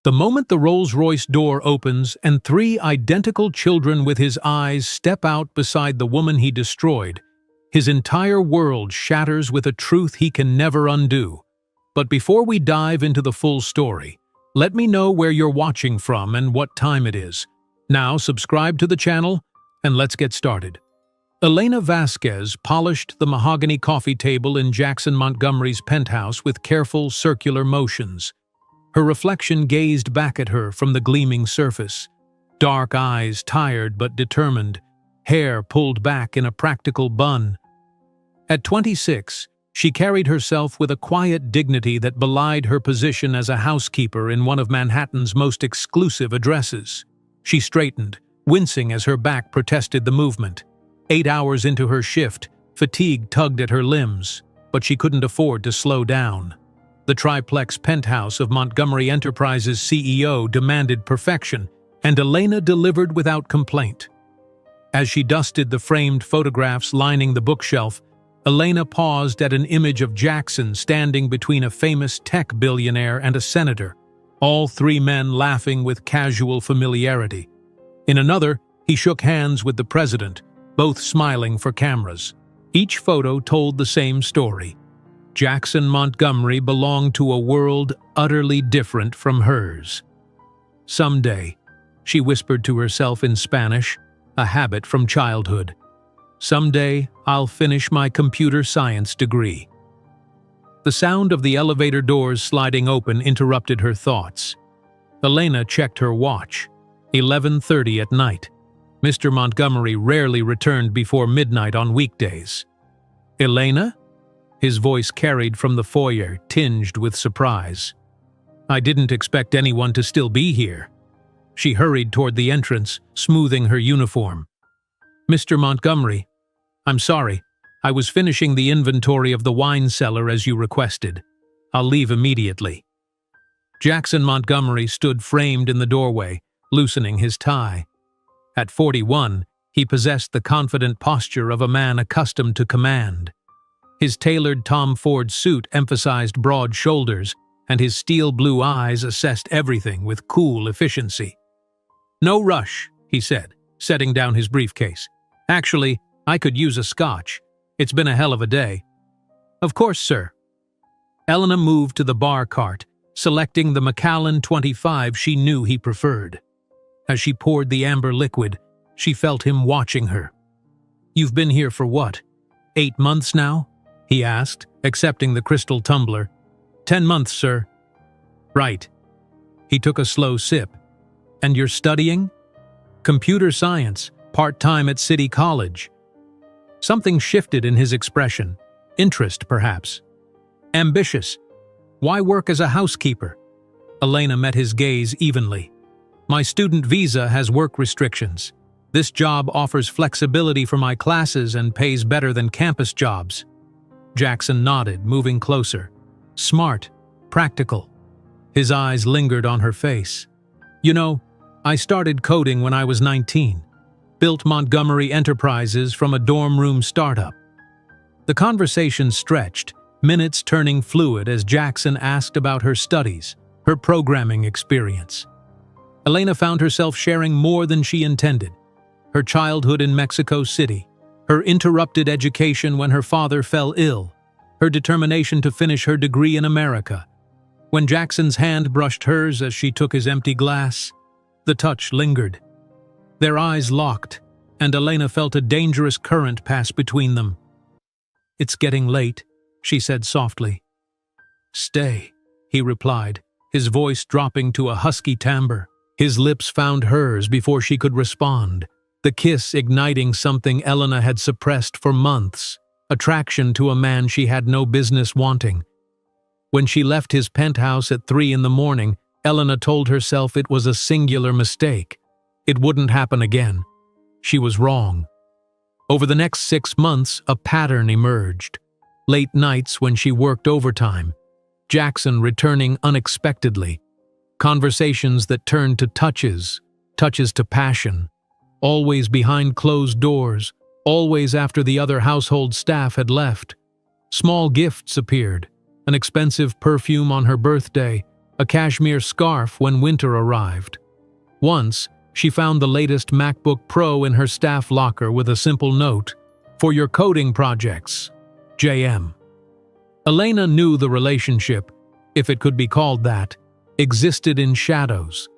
The moment the Rolls-Royce door opens and three identical children with his eyes step out beside the woman he destroyed, his entire world shatters with a truth he can never undo. But before we dive into the full story, let me know where you're watching from and what time it is. Now subscribe to the channel and let's get started. Elena Vasquez polished the mahogany coffee table in Jackson Montgomery's penthouse with careful circular motions. Her reflection gazed back at her from the gleaming surface. Dark eyes, tired but determined, hair pulled back in a practical bun. At 26, she carried herself with a quiet dignity that belied her position as a housekeeper in one of Manhattan's most exclusive addresses. She straightened, wincing as her back protested the movement. 8 hours into her shift, fatigue tugged at her limbs, but she couldn't afford to slow down. The triplex penthouse of Montgomery Enterprises' CEO demanded perfection, and Elena delivered without complaint. As she dusted the framed photographs lining the bookshelf, Elena paused at an image of Jackson standing between a famous tech billionaire and a senator, all three men laughing with casual familiarity. In another, he shook hands with the president, both smiling for cameras. Each photo told the same story. Jackson Montgomery belonged to a world utterly different from hers. Someday, she whispered to herself in Spanish, a habit from childhood. Someday, I'll finish my computer science degree. The sound of the elevator doors sliding open interrupted her thoughts. Elena checked her watch. 11:30 at night. Mr. Montgomery rarely returned before midnight on weekdays. Elena? His voice carried from the foyer, tinged with surprise. I didn't expect anyone to still be here. She hurried toward the entrance, smoothing her uniform. Mr. Montgomery, I'm sorry. I was finishing the inventory of the wine cellar as you requested. I'll leave immediately. Jackson Montgomery stood framed in the doorway, loosening his tie. At 41, he possessed the confident posture of a man accustomed to command. His tailored Tom Ford suit emphasized broad shoulders, and his steel blue eyes assessed everything with cool efficiency. No rush, he said, setting down his briefcase. Actually, I could use a scotch. It's been a hell of a day. Of course, sir. Elena moved to the bar cart, selecting the Macallan 25 she knew he preferred. As she poured the amber liquid, she felt him watching her. You've been here for what? 8 months now? He asked, accepting the crystal tumbler. 10 months, sir. Right. He took a slow sip. And you're studying? Computer science, part-time at City College. Something shifted in his expression. Interest, perhaps. Ambitious. Why work as a housekeeper? Elena met his gaze evenly. My student visa has work restrictions. This job offers flexibility for my classes and pays better than campus jobs. Jackson nodded, moving closer. Smart, practical. His eyes lingered on her face. You know, I started coding when I was 19. Built Montgomery Enterprises from a dorm room startup. The conversation stretched, minutes turning fluid as Jackson asked about her studies, her programming experience. Elena found herself sharing more than she intended. Her childhood in Mexico City, her interrupted education when her father fell ill, her determination to finish her degree in America. When Jackson's hand brushed hers as she took his empty glass, the touch lingered. Their eyes locked, and Elena felt a dangerous current pass between them. It's getting late, she said softly. Stay, he replied, his voice dropping to a husky timbre. His lips found hers before she could respond, the kiss igniting something Elena had suppressed for months, attraction to a man she had no business wanting. When she left his penthouse at 3 a.m, Elena told herself it was a singular mistake. It wouldn't happen again. She was wrong. Over the next 6 months, a pattern emerged. Late nights when she worked overtime, Jackson returning unexpectedly, conversations that turned to touches to passion, always behind closed doors, always after the other household staff had left. Small gifts appeared, an expensive perfume on her birthday, a cashmere scarf when winter arrived. Once, she found the latest MacBook Pro in her staff locker with a simple note, "For your coding projects, JM." Elena knew the relationship, if it could be called that, existed in shadows.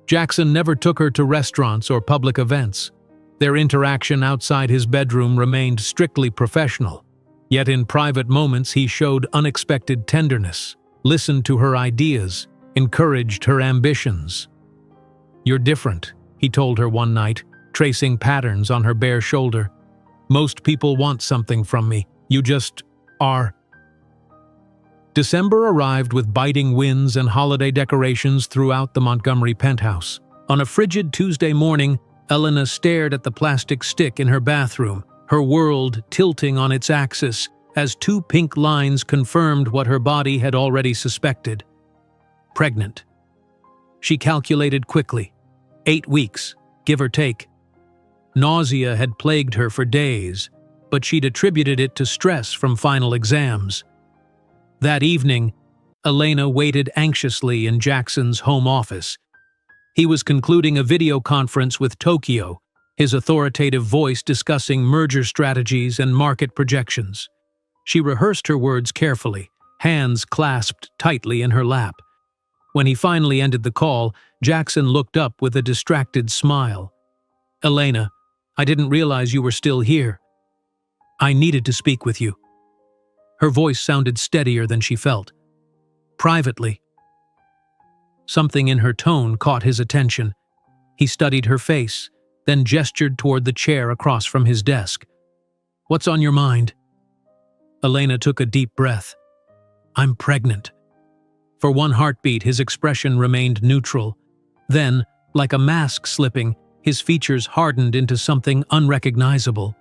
Jackson never took her to restaurants or public events. Their interaction outside his bedroom remained strictly professional. Yet in private moments he showed unexpected tenderness, listened to her ideas, encouraged her ambitions. "You're different," he told her one night, tracing patterns on her bare shoulder. "Most people want something from me. You just are." December arrived with biting winds and holiday decorations throughout the Montgomery penthouse. On a frigid Tuesday morning, Elena stared at the plastic stick in her bathroom, her world tilting on its axis as two pink lines confirmed what her body had already suspected. Pregnant. She calculated quickly. 8 weeks, give or take. Nausea had plagued her for days, but she'd attributed it to stress from final exams. That evening, Elena waited anxiously in Jackson's home office. He was concluding a video conference with Tokyo, his authoritative voice discussing merger strategies and market projections. She rehearsed her words carefully, hands clasped tightly in her lap. When he finally ended the call, Jackson looked up with a distracted smile. "Elena, I didn't realize you were still here. I needed to speak with you." Her voice sounded steadier than she felt. "Privately." Something in her tone caught his attention. He studied her face, then gestured toward the chair across from his desk. "What's on your mind?" Elena took a deep breath. "I'm pregnant." For one heartbeat, his expression remained neutral. Then, like a mask slipping, his features hardened into something unrecognizable.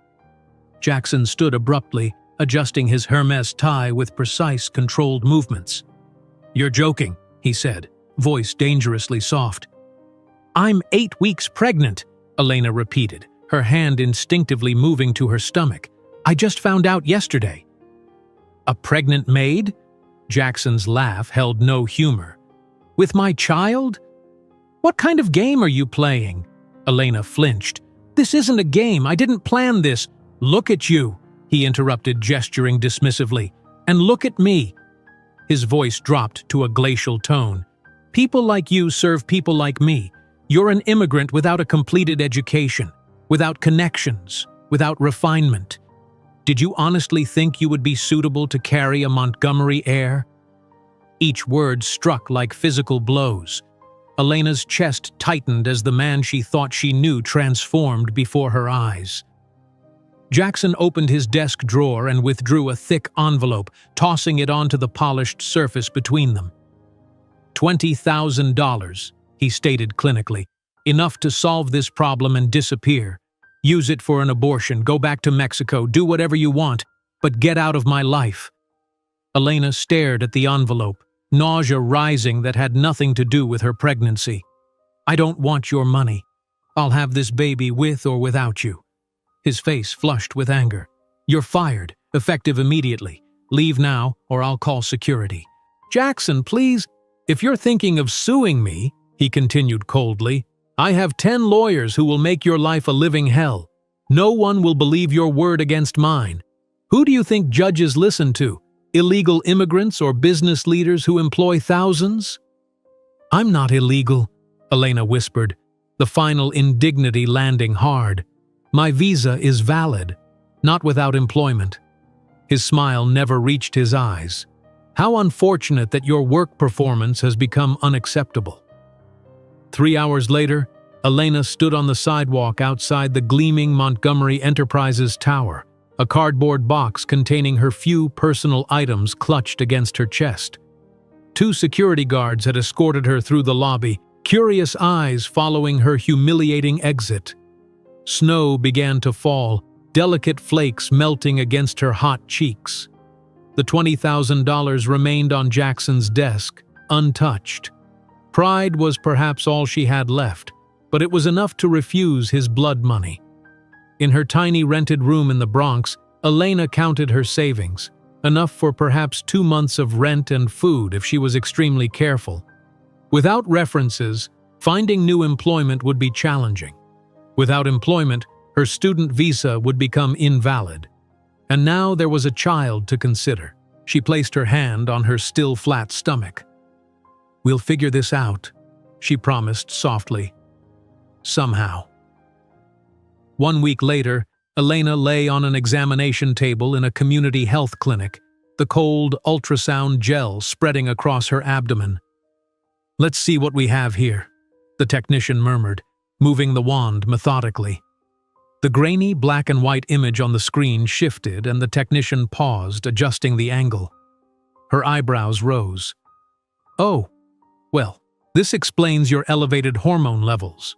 Jackson stood abruptly, adjusting his Hermes tie with precise, controlled movements. "You're joking," he said, voice dangerously soft. "I'm 8 weeks pregnant," Elena repeated, her hand instinctively moving to her stomach. "I just found out yesterday." "A pregnant maid?" Jackson's laugh held no humor. "With my child? What kind of game are you playing?" Elena flinched. "This isn't a game. I didn't plan this." "Look at you," he interrupted, gesturing dismissively. "And look at me." His voice dropped to a glacial tone. "People like you serve people like me. You're an immigrant without a completed education, without connections, without refinement. Did you honestly think you would be suitable to carry a Montgomery heir?" Each word struck like physical blows. Elena's chest tightened as the man she thought she knew transformed before her eyes. Jackson opened his desk drawer and withdrew a thick envelope, tossing it onto the polished surface between them. $20,000, he stated clinically. "Enough to solve this problem and disappear. Use it for an abortion, go back to Mexico, do whatever you want, but get out of my life." Elena stared at the envelope, nausea rising that had nothing to do with her pregnancy. "I don't want your money. I'll have this baby with or without you." His face flushed with anger. "You're fired, effective immediately. Leave now, or I'll call security." "Jackson, please. If you're thinking of suing me," he continued coldly, "I have 10 lawyers who will make your life a living hell. No one will believe your word against mine. Who do you think judges listen to? Illegal immigrants or business leaders who employ thousands?" "I'm not illegal," Elena whispered, the final indignity landing hard. "My visa is valid, not without employment." His smile never reached his eyes. "How unfortunate that your work performance has become unacceptable." 3 hours later, Elena stood on the sidewalk outside the gleaming Montgomery Enterprises tower, a cardboard box containing her few personal items clutched against her chest. 2 security guards had escorted her through the lobby, curious eyes following her humiliating exit. Snow began to fall, delicate flakes melting against her hot cheeks. The $20,000 remained on Jackson's desk, untouched. Pride was perhaps all she had left, but it was enough to refuse his blood money. In her tiny rented room in the Bronx, Elena counted her savings, enough for perhaps 2 months of rent and food if she was extremely careful. Without references, finding new employment would be challenging. Without employment, her student visa would become invalid. And now there was a child to consider. She placed her hand on her still flat stomach. "We'll figure this out," she promised softly. Somehow. 1 week later, Elena lay on an examination table in a community health clinic, the cold ultrasound gel spreading across her abdomen. "Let's see what we have here," the technician murmured, moving the wand methodically. The grainy black and white image on the screen shifted and the technician paused, adjusting the angle. Her eyebrows rose. "Oh, well, this explains your elevated hormone levels."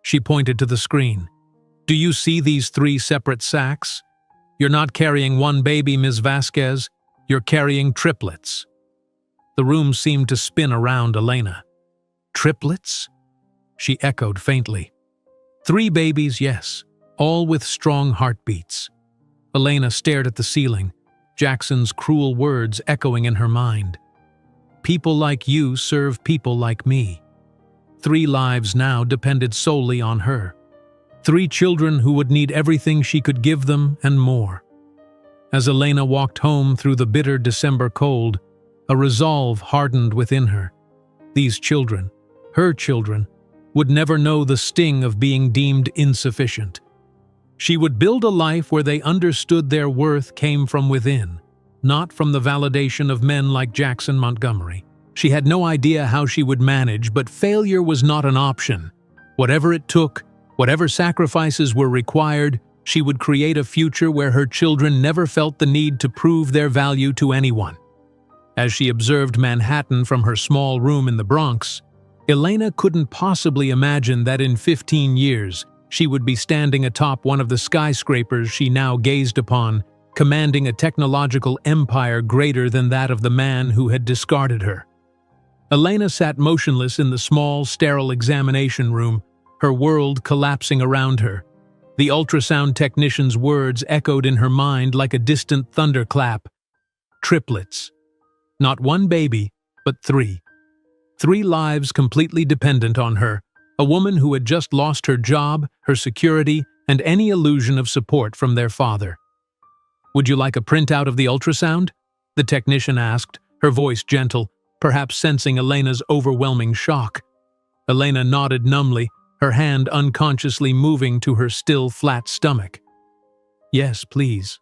She pointed to the screen. "Do you see these 3 separate sacs? You're not carrying one baby, Ms. Vasquez. You're carrying triplets." The room seemed to spin around Elena. "Triplets?" she echoed faintly. 3 babies, yes, all with strong heartbeats. Elena stared at the ceiling, Jackson's cruel words echoing in her mind. "People like you serve people like me." 3 lives now depended solely on her. 3 children who would need everything she could give them and more. As Elena walked home through the bitter December cold, a resolve hardened within her. These children, her children, would never know the sting of being deemed insufficient. She would build a life where they understood their worth came from within, not from the validation of men like Jackson Montgomery. She had no idea how she would manage, but failure was not an option. Whatever it took, whatever sacrifices were required, she would create a future where her children never felt the need to prove their value to anyone. As she observed Manhattan from her small room in the Bronx, Elena couldn't possibly imagine that in 15 years she would be standing atop one of the skyscrapers she now gazed upon, commanding a technological empire greater than that of the man who had discarded her. Elena sat motionless in the small, sterile examination room, her world collapsing around her. The ultrasound technician's words echoed in her mind like a distant thunderclap. Triplets. Not 1 baby, but 3. 3 lives completely dependent on her, a woman who had just lost her job, her security, and any illusion of support from their father. "Would you like a printout of the ultrasound?" the technician asked, her voice gentle, perhaps sensing Elena's overwhelming shock. Elena nodded numbly, her hand unconsciously moving to her still flat stomach. "Yes, please."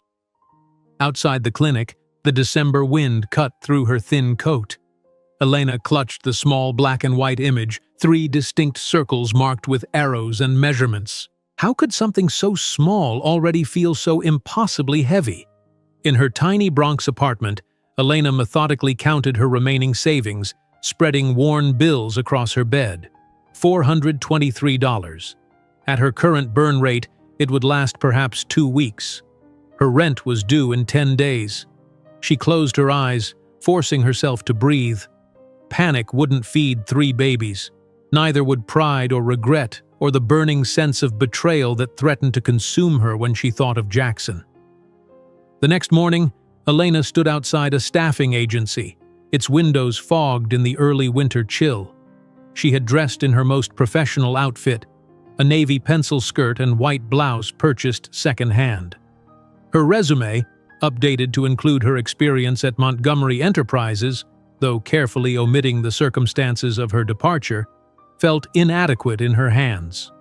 Outside the clinic, the December wind cut through her thin coat. Elena clutched the small black and white image, 3 distinct circles marked with arrows and measurements. How could something so small already feel so impossibly heavy? In her tiny Bronx apartment, Elena methodically counted her remaining savings, spreading worn bills across her bed. $423. At her current burn rate, it would last perhaps 2 weeks. Her rent was due in 10 days. She closed her eyes, forcing herself to breathe. Panic wouldn't feed 3 babies. Neither would pride or regret or the burning sense of betrayal that threatened to consume her when she thought of Jackson. The next morning, Elena stood outside a staffing agency, its windows fogged in the early winter chill. She had dressed in her most professional outfit, a navy pencil skirt and white blouse purchased secondhand. Her resume, updated to include her experience at Montgomery Enterprises, though carefully omitting the circumstances of her departure, felt inadequate in her hands.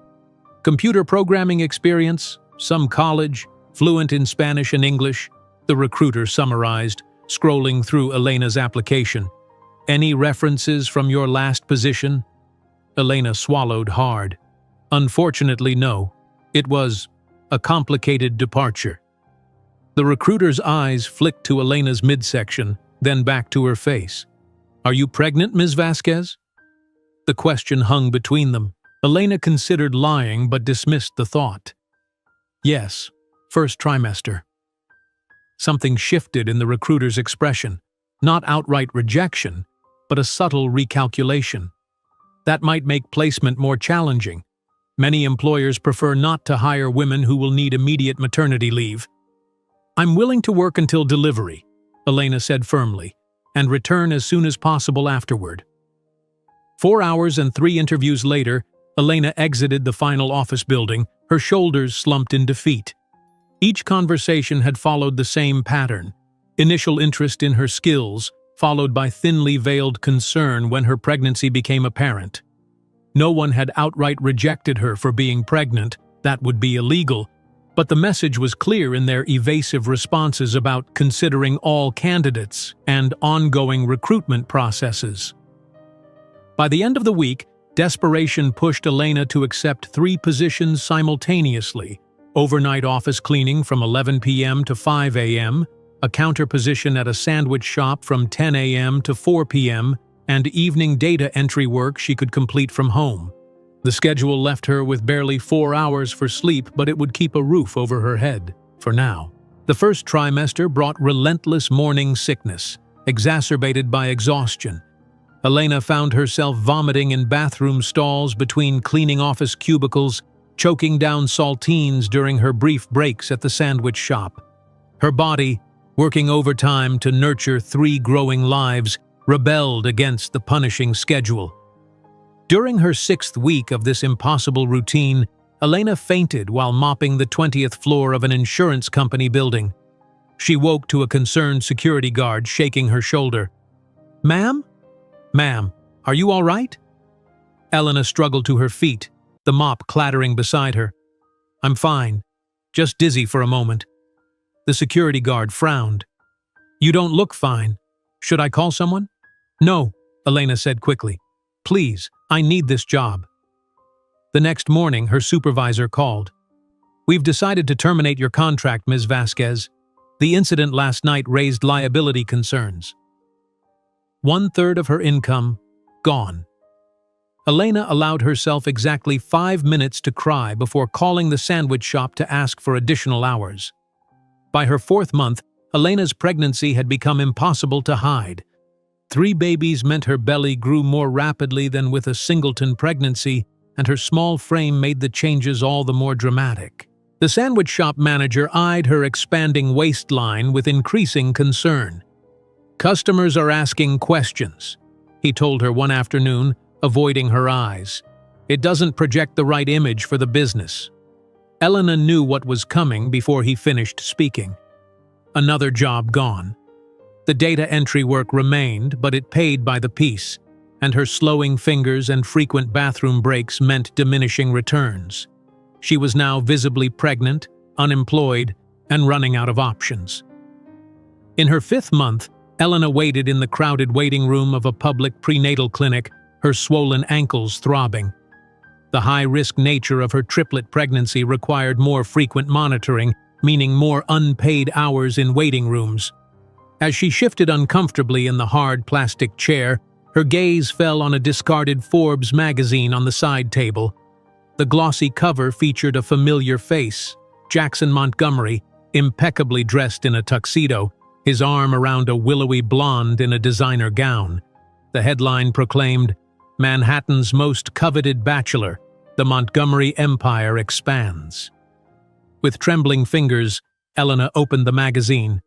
Computer programming experience, some college, fluent in Spanish and English, the recruiter summarized, scrolling through Elena's application. "Any references from your last position?" Elena swallowed hard. Unfortunately, no. It was a complicated departure. The recruiter's eyes flicked to Elena's midsection, then back to her face. "Are you pregnant, Ms. Vasquez?" The question hung between them. Elena considered lying but dismissed the thought. "Yes, first trimester." Something shifted in the recruiter's expression, not outright rejection, but a subtle recalculation. That might make placement more challenging. Many employers prefer not to hire women who will need immediate maternity leave. "I'm willing to work until delivery," Elena said firmly, "and return as soon as possible afterward." 4 hours and 3 interviews later, Elena exited the final office building, her shoulders slumped in defeat. Each conversation had followed the same pattern: initial interest in her skills, followed by thinly veiled concern when her pregnancy became apparent. No one had outright rejected her for being pregnant, that would be illegal, but the message was clear in their evasive responses about considering all candidates and ongoing recruitment processes. By the end of the week, desperation pushed Elena to accept 3 positions simultaneously: overnight office cleaning from 11 p.m. to 5 a.m., a counter position at a sandwich shop from 10 a.m. to 4 p.m., and evening data entry work she could complete from home. The schedule left her with barely 4 hours for sleep, but it would keep a roof over her head, for now. The first trimester brought relentless morning sickness, exacerbated by exhaustion. Elena found herself vomiting in bathroom stalls between cleaning office cubicles, choking down saltines during her brief breaks at the sandwich shop. Her body, working overtime to nurture 3 growing lives, rebelled against the punishing schedule. During her 6th week of this impossible routine, Elena fainted while mopping the 20th floor of an insurance company building. She woke to a concerned security guard shaking her shoulder. "Ma'am? Ma'am, are you all right?" Elena struggled to her feet, the mop clattering beside her. "I'm fine, just dizzy for a moment." The security guard frowned. "You don't look fine. Should I call someone?" "No," Elena said quickly. "Please, I need this job." The next morning, her supervisor called. "We've decided to terminate your contract, Ms. Vasquez. The incident last night raised liability concerns." 1/3 of her income gone. Elena allowed herself exactly 5 minutes to cry before calling the sandwich shop to ask for additional hours. By her 4th month, Elena's pregnancy had become impossible to hide. 3 babies meant her belly grew more rapidly than with a singleton pregnancy, and her small frame made the changes all the more dramatic. The sandwich shop manager eyed her expanding waistline with increasing concern. "Customers are asking questions," he told her one afternoon, avoiding her eyes. "It doesn't project the right image for the business." Elena knew what was coming before he finished speaking. Another job gone. The data entry work remained, but it paid by the piece, and her slowing fingers and frequent bathroom breaks meant diminishing returns. She was now visibly pregnant, unemployed, and running out of options. In her 5th month, Elena waited in the crowded waiting room of a public prenatal clinic, her swollen ankles throbbing. The high-risk nature of her triplet pregnancy required more frequent monitoring, meaning more unpaid hours in waiting rooms. As she shifted uncomfortably in the hard plastic chair, her gaze fell on a discarded Forbes magazine on the side table. The glossy cover featured a familiar face, Jackson Montgomery, impeccably dressed in a tuxedo, his arm around a willowy blonde in a designer gown. The headline proclaimed, "Manhattan's most coveted bachelor, the Montgomery Empire expands." With trembling fingers, Elena opened the magazine.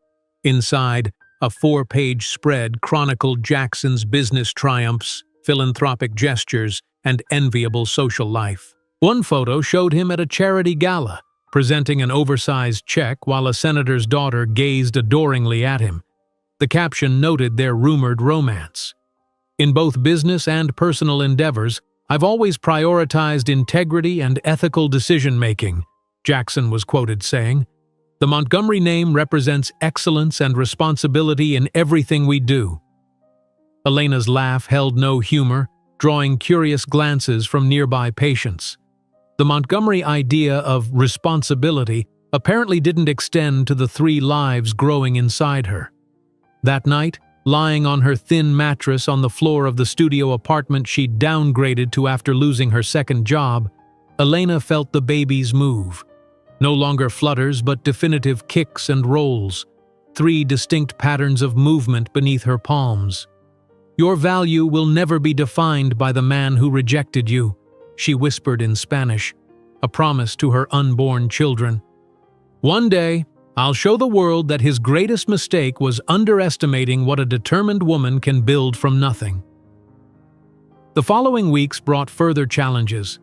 Inside, a 4-page spread chronicled Jackson's business triumphs, philanthropic gestures, and enviable social life. One photo showed him at a charity gala, presenting an oversized check while a senator's daughter gazed adoringly at him. The caption noted their rumored romance. "In both business and personal endeavors, I've always prioritized integrity and ethical decision-making," Jackson was quoted saying. "The Montgomery name represents excellence and responsibility in everything we do." Elena's laugh held no humor, drawing curious glances from nearby patients. The Montgomery idea of responsibility apparently didn't extend to the 3 lives growing inside her. That night, lying on her thin mattress on the floor of the studio apartment she'd downgraded to after losing her 2nd job, Elena felt the babies move. No longer flutters, but definitive kicks and rolls, 3 distinct patterns of movement beneath her palms. "Your value will never be defined by the man who rejected you," she whispered in Spanish, a promise to her unborn children. "One day, I'll show the world that his greatest mistake was underestimating what a determined woman can build from nothing." The following weeks brought further challenges.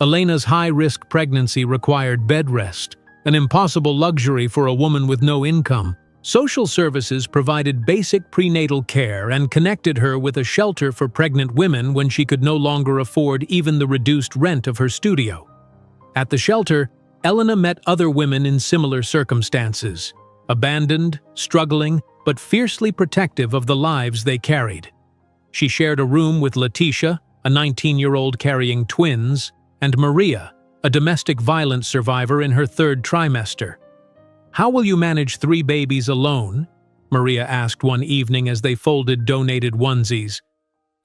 Elena's high-risk pregnancy required bed rest, an impossible luxury for a woman with no income. Social services provided basic prenatal care and connected her with a shelter for pregnant women when she could no longer afford even the reduced rent of her studio. At the shelter, Elena met other women in similar circumstances, abandoned, struggling, but fiercely protective of the lives they carried. She shared a room with Letitia, a 19-year-old carrying twins, and Maria, a domestic violence survivor in her third trimester. "How will you manage 3 babies alone?" Maria asked one evening as they folded donated onesies.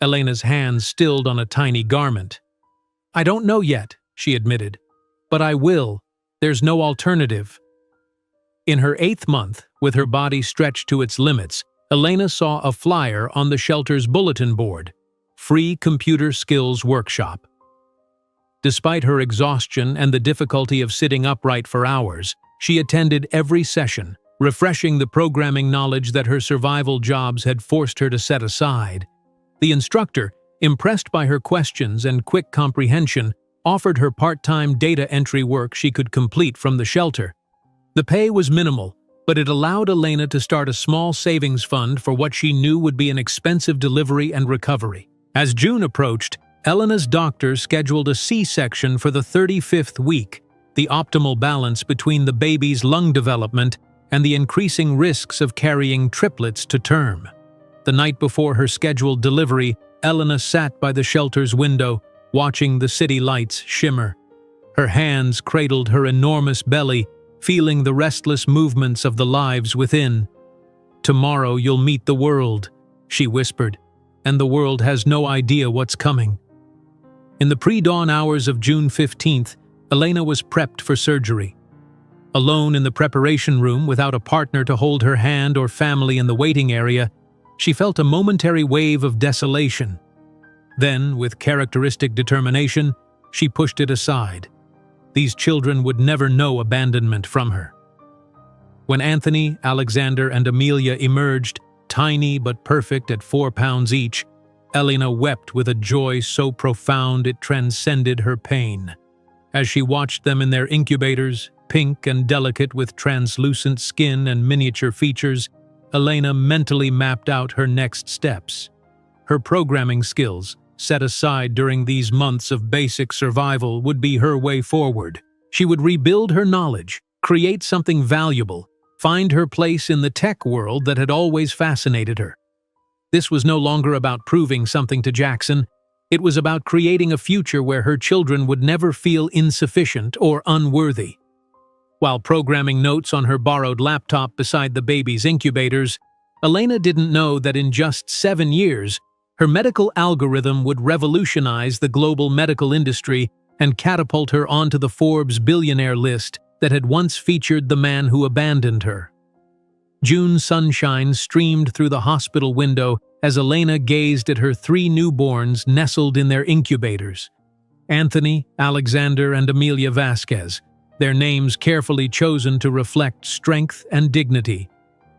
Elena's hands stilled on a tiny garment. "I don't know yet," she admitted. "But I will. There's no alternative." In her 8th month, with her body stretched to its limits, Elena saw a flyer on the shelter's bulletin board: Free Computer Skills Workshop. Despite her exhaustion and the difficulty of sitting upright for hours, she attended every session, refreshing the programming knowledge that her survival jobs had forced her to set aside. The instructor, impressed by her questions and quick comprehension, offered her part-time data entry work she could complete from the shelter. The pay was minimal, but it allowed Elena to start a small savings fund for what she knew would be an expensive delivery and recovery. As June approached, Elena's doctor scheduled a C-section for the 35th week, the optimal balance between the baby's lung development and the increasing risks of carrying triplets to term. The night before her scheduled delivery, Elena sat by the shelter's window, watching the city lights shimmer. Her hands cradled her enormous belly, feeling the restless movements of the lives within. "Tomorrow you'll meet the world," she whispered, "and the world has no idea what's coming." In the pre-dawn hours of June 15th, Elena was prepped for surgery. Alone in the preparation room without a partner to hold her hand or family in the waiting area, she felt a momentary wave of desolation. Then, with characteristic determination, she pushed it aside. These children would never know abandonment from her. When Anthony, Alexander, and Amelia emerged, tiny but perfect at 4 pounds each, Elena wept with a joy so profound it transcended her pain. As she watched them in their incubators, pink and delicate with translucent skin and miniature features, Elena mentally mapped out her next steps. Her programming skills, set aside during these months of basic survival, would be her way forward. She would rebuild her knowledge, create something valuable, find her place in the tech world that had always fascinated her. This was no longer about proving something to Jackson. It was about creating a future where her children would never feel insufficient or unworthy. While programming notes on her borrowed laptop beside the baby's incubators, Elena didn't know that in just 7 years, her medical algorithm would revolutionize the global medical industry and catapult her onto the Forbes billionaire list that had once featured the man who abandoned her. June sunshine streamed through the hospital window as Elena gazed at her 3 newborns nestled in their incubators. Anthony, Alexander, and Amelia Vasquez, their names carefully chosen to reflect strength and dignity.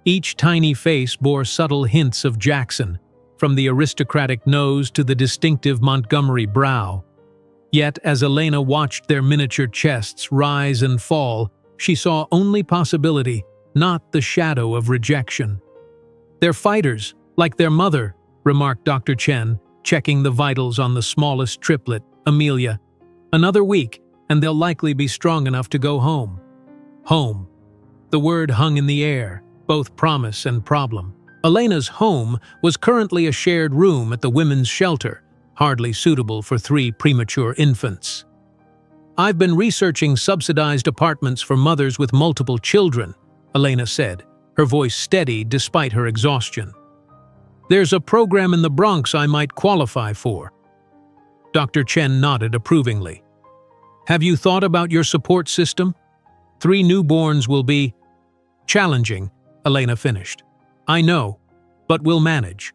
Each tiny face bore subtle hints of Jackson, from the aristocratic nose to the distinctive Montgomery brow. Yet, as Elena watched their miniature chests rise and fall, she saw only possibility, not the shadow of rejection. "They're fighters, like their mother," remarked Dr. Chen, checking the vitals on the smallest triplet, Amelia. "Another week, and they'll likely be strong enough to go home." Home. The word hung in the air, both promise and problem. Elena's home was currently a shared room at the women's shelter, hardly suitable for 3 premature infants. "I've been researching subsidized apartments for mothers with multiple children," Elena said, her voice steady despite her exhaustion. "There's a program in the Bronx I might qualify for." Dr. Chen nodded approvingly. "Have you thought about your support system? 3 newborns will be challenging," Elena finished. "I know, but we'll manage."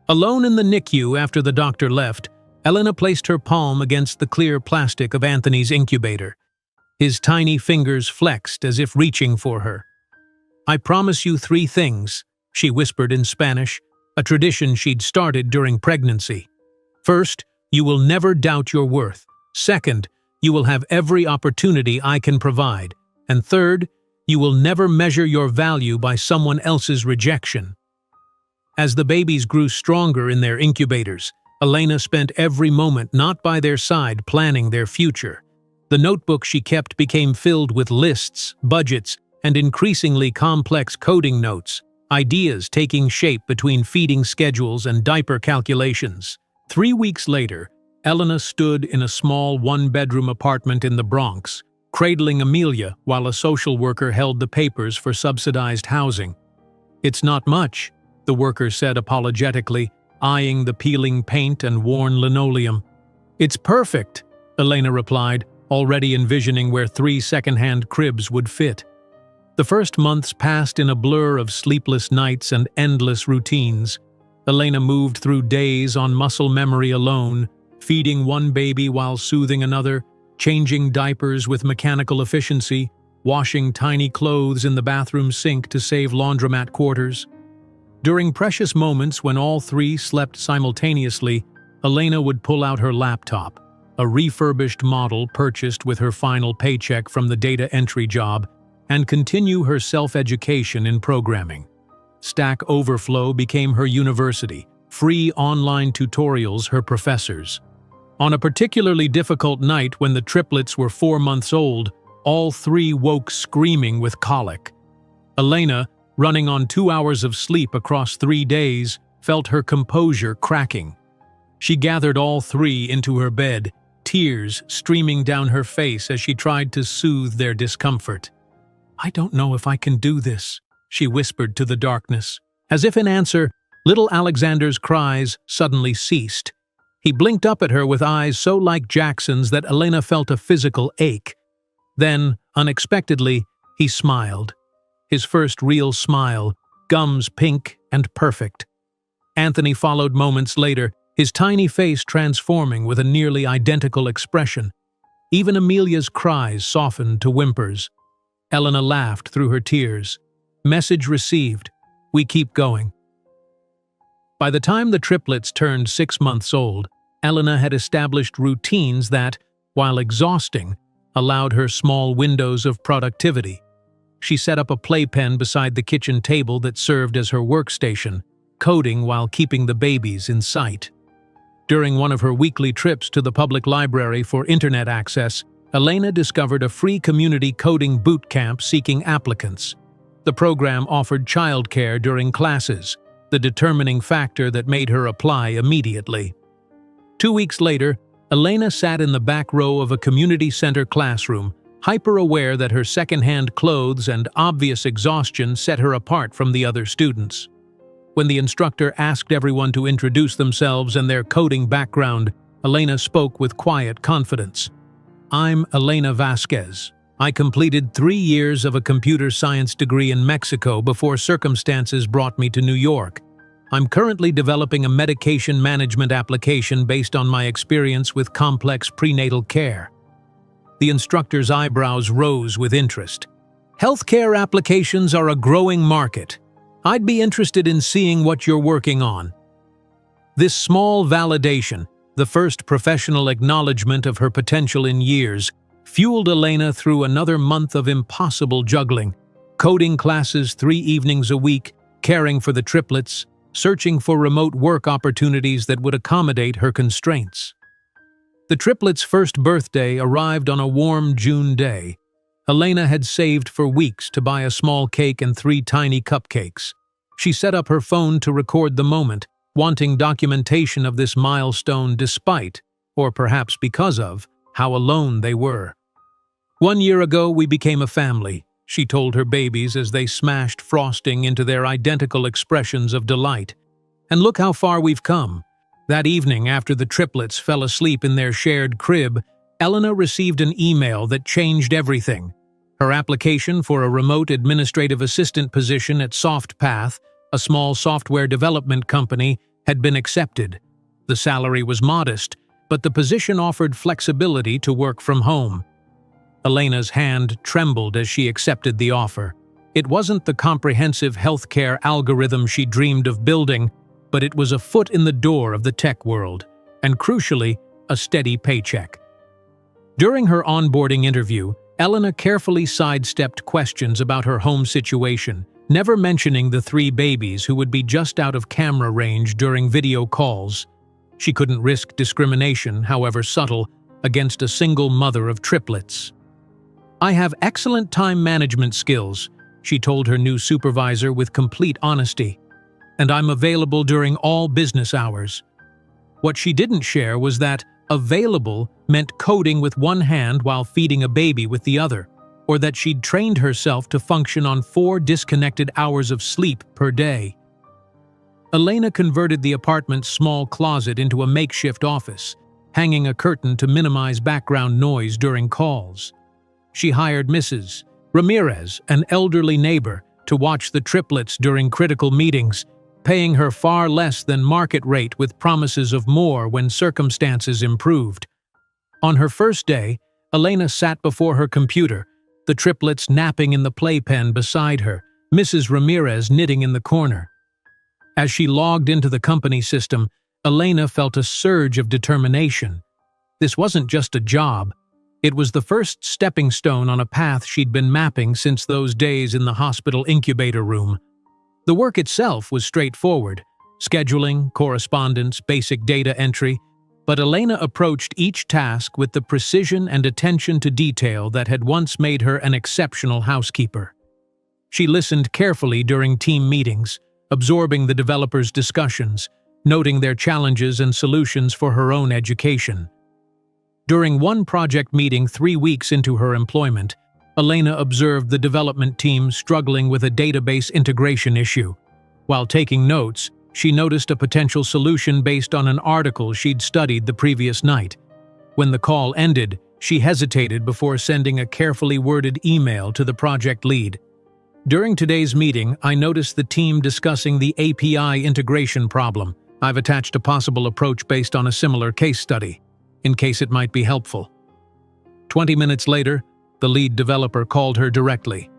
Alone in the NICU after the doctor left, Elena placed her palm against the clear plastic of Anthony's incubator. His tiny fingers flexed as if reaching for her. "I promise you 3 things," she whispered in Spanish, a tradition she'd started during pregnancy. First, you will never doubt your worth. Second, you will have every opportunity I can provide. And third, you will never measure your value by someone else's rejection. As the babies grew stronger in their incubators, Elena spent every moment not by their side planning their future. The notebook she kept became filled with lists, budgets, and increasingly complex coding notes, ideas taking shape between feeding schedules and diaper calculations. 3 weeks later, Elena stood in a small one-bedroom apartment in the Bronx, cradling Amelia while a social worker held the papers for subsidized housing. "It's not much," the worker said apologetically, eyeing the peeling paint and worn linoleum. "It's perfect," Elena replied, already envisioning where 3 second-hand cribs would fit. The first months passed in a blur of sleepless nights and endless routines. Elena moved through days on muscle memory alone, feeding one baby while soothing another, changing diapers with mechanical efficiency, washing tiny clothes in the bathroom sink to save laundromat quarters. During precious moments when all 3 slept simultaneously, Elena would pull out her laptop, a refurbished model purchased with her final paycheck from the data entry job, and continue her self-education in programming. Stack Overflow became her university, free online tutorials her professors. On a particularly difficult night when the triplets were 4 months old, all 3 woke screaming with colic. Elena, running on 2 hours of sleep across 3 days, felt her composure cracking. She gathered all 3 into her bed, tears streaming down her face as she tried to soothe their discomfort. "I don't know if I can do this," she whispered to the darkness. As if in answer, little Alexander's cries suddenly ceased. He blinked up at her with eyes so like Jackson's that Elena felt a physical ache. Then, unexpectedly, he smiled. His first real smile, gums pink and perfect. Anthony followed moments later, his tiny face transforming with a nearly identical expression. Even Amelia's cries softened to whimpers. Elena laughed through her tears. Message received. We keep going. By the time the triplets turned 6 months old, Elena had established routines that, while exhausting, allowed her small windows of productivity. She set up a playpen beside the kitchen table that served as her workstation, coding while keeping the babies in sight. During one of her weekly trips to the public library for internet access, Elena discovered a free community coding boot camp seeking applicants. The program offered childcare during classes, the determining factor that made her apply immediately. 2 weeks later, Elena sat in the back row of a community center classroom, hyper-aware that her second-hand clothes and obvious exhaustion set her apart from the other students. When the instructor asked everyone to introduce themselves and their coding background, Elena spoke with quiet confidence. "I'm Elena Vasquez. I completed 3 years of a computer science degree in Mexico before circumstances brought me to New York. I'm currently developing a medication management application based on my experience with complex prenatal care." The instructor's eyebrows rose with interest. "Healthcare applications are a growing market. I'd be interested in seeing what you're working on." This small validation, the first professional acknowledgement of her potential in years, fueled Elena through another month of impossible juggling, coding classes 3 evenings a week, caring for the triplets, searching for remote work opportunities that would accommodate her constraints. The triplets' first birthday arrived on a warm June day. Elena had saved for weeks to buy a small cake and 3 tiny cupcakes. She set up her phone to record the moment, wanting documentation of this milestone despite, or perhaps because of, how alone they were. "1 year ago we became a family," she told her babies as they smashed frosting into their identical expressions of delight. "And look how far we've come." That evening, after the triplets fell asleep in their shared crib, Elena received an email that changed everything. Her application for a remote administrative assistant position at SoftPath, a small software development company, had been accepted. The salary was modest, but the position offered flexibility to work from home. Elena's hand trembled as she accepted the offer. It wasn't the comprehensive healthcare algorithm she dreamed of building, but it was a foot in the door of the tech world, and crucially, a steady paycheck. During her onboarding interview, Elena carefully sidestepped questions about her home situation, never mentioning the 3 babies who would be just out of camera range during video calls. She couldn't risk discrimination, however subtle, against a single mother of triplets. "I have excellent time management skills," she told her new supervisor with complete honesty, "and I'm available during all business hours." What she didn't share was that available meant coding with one hand while feeding a baby with the other, or that she'd trained herself to function on 4 disconnected hours of sleep per day. Elena converted the apartment's small closet into a makeshift office, hanging a curtain to minimize background noise during calls. She hired Mrs. Ramirez, an elderly neighbor, to watch the triplets during critical meetings, paying her far less than market rate with promises of more when circumstances improved. On her first day, Elena sat before her computer, the triplets napping in the playpen beside her, Mrs. Ramirez knitting in the corner. As she logged into the company system, Elena felt a surge of determination. This wasn't just a job. It was the first stepping stone on a path she'd been mapping since those days in the hospital incubator room. The work itself was straightforward: scheduling, correspondence, basic data entry, but Elena approached each task with the precision and attention to detail that had once made her an exceptional housekeeper. She listened carefully during team meetings, absorbing the developers' discussions, noting their challenges and solutions for her own education. During one project meeting 3 weeks into her employment, Elena observed the development team struggling with a database integration issue. While taking notes, she noticed a potential solution based on an article she'd studied the previous night. When the call ended, she hesitated before sending a carefully worded email to the project lead. "During today's meeting, I noticed the team discussing the API integration problem. I've attached a possible approach based on a similar case study, in case it might be helpful." 20 minutes later, the lead developer called her directly.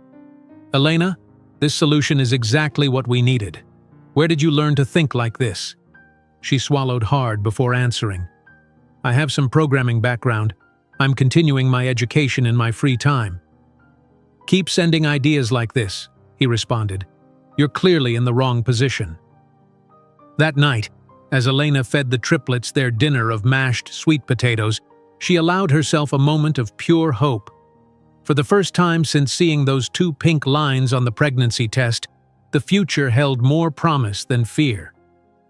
"Elena, this solution is exactly what we needed. Where did you learn to think like this?" She swallowed hard before answering. "I have some programming background. I'm continuing my education in my free time." "Keep sending ideas like this," he responded. "You're clearly in the wrong position." That night, as Elena fed the triplets their dinner of mashed sweet potatoes, she allowed herself a moment of pure hope. For the first time since seeing those 2 pink lines on the pregnancy test, the future held more promise than fear.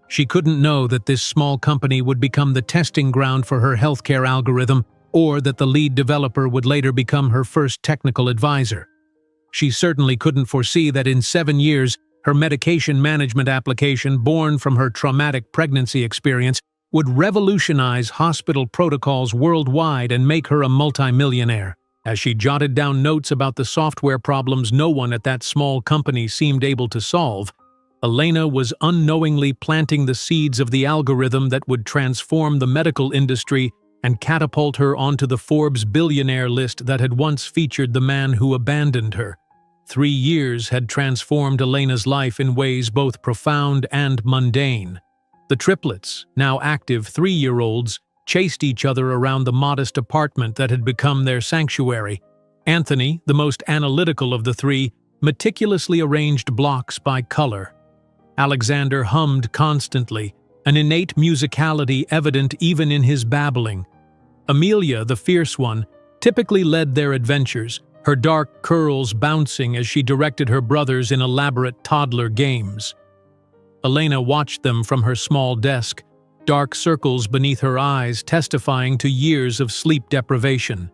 She couldn't know that this small company would become the testing ground for her healthcare algorithm, or that the lead developer would later become her first technical advisor. She certainly couldn't foresee that in 7 years, her medication management application, born from her traumatic pregnancy experience, would revolutionize hospital protocols worldwide and make her a multimillionaire. As she jotted down notes about the software problems no one at that small company seemed able to solve, Elena was unknowingly planting the seeds of the algorithm that would transform the medical industry and catapult her onto the Forbes billionaire list that had once featured the man who abandoned her. 3 years had transformed Elena's life in ways both profound and mundane. The triplets, now active 3-year-olds, chased each other around the modest apartment that had become their sanctuary. Anthony, the most analytical of the 3, meticulously arranged blocks by color. Alexander hummed constantly, an innate musicality evident even in his babbling. Amelia, the fierce one, typically led their adventures, her dark curls bouncing as she directed her brothers in elaborate toddler games. Elena watched them from her small desk, dark circles beneath her eyes testifying to years of sleep deprivation.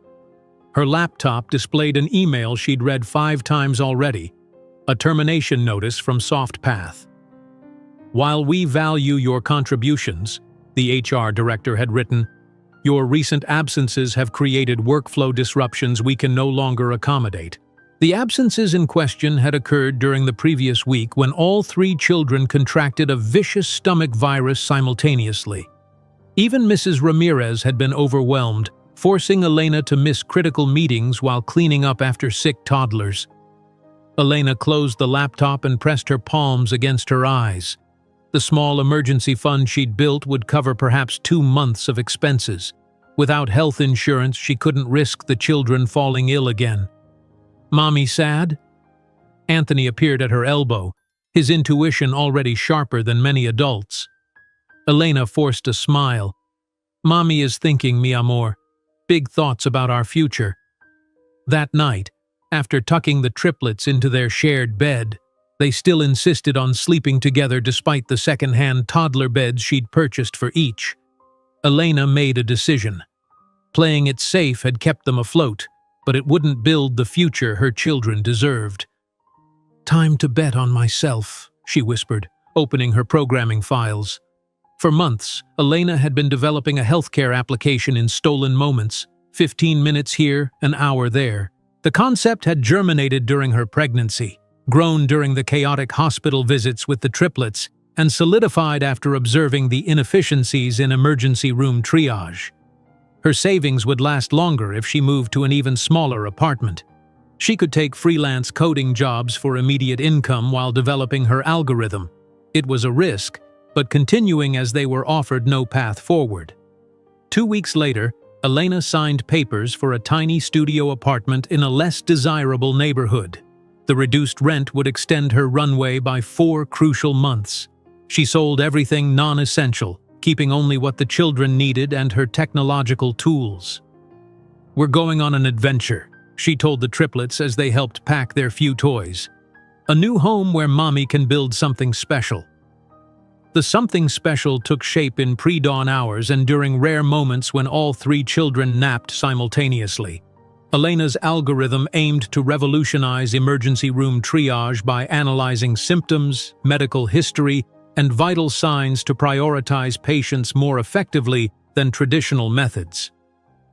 Her laptop displayed an email she'd read 5 times already, a termination notice from SoftPath. "While we value your contributions," the HR director had written, "your recent absences have created workflow disruptions we can no longer accommodate." The absences in question had occurred during the previous week when all 3 children contracted a vicious stomach virus simultaneously. Even Mrs. Ramirez had been overwhelmed, forcing Elena to miss critical meetings while cleaning up after sick toddlers. Elena closed the laptop and pressed her palms against her eyes. The small emergency fund she'd built would cover perhaps 2 months of expenses. Without health insurance, she couldn't risk the children falling ill again. "Mommy sad?" Anthony appeared at her elbow, his intuition already sharper than many adults. Elena forced a smile. "Mommy is thinking, mi amor. Big thoughts about our future." That night, after tucking the triplets into their shared bed, they still insisted on sleeping together despite the second-hand toddler beds she'd purchased for each. Elena made a decision. Playing it safe had kept them afloat, but it wouldn't build the future her children deserved. "Time to bet on myself," she whispered, opening her programming files. For months, Elena had been developing a healthcare application in stolen moments, 15 minutes here, an hour there. The concept had germinated during her pregnancy, grown during the chaotic hospital visits with the triplets, and solidified after observing the inefficiencies in emergency room triage. Her savings would last longer if she moved to an even smaller apartment. She could take freelance coding jobs for immediate income while developing her algorithm. It was a risk, but continuing as they were offered no path forward. 2 weeks later, Elena signed papers for a tiny studio apartment in a less desirable neighborhood. The reduced rent would extend her runway by 4 crucial months. She sold everything non-essential, keeping only what the children needed and her technological tools. "We're going on an adventure," she told the triplets as they helped pack their few toys. "A new home where Mommy can build something special." The something special took shape in pre-dawn hours and during rare moments when all 3 children napped simultaneously. Elena's algorithm aimed to revolutionize emergency room triage by analyzing symptoms, medical history, and vital signs to prioritize patients more effectively than traditional methods.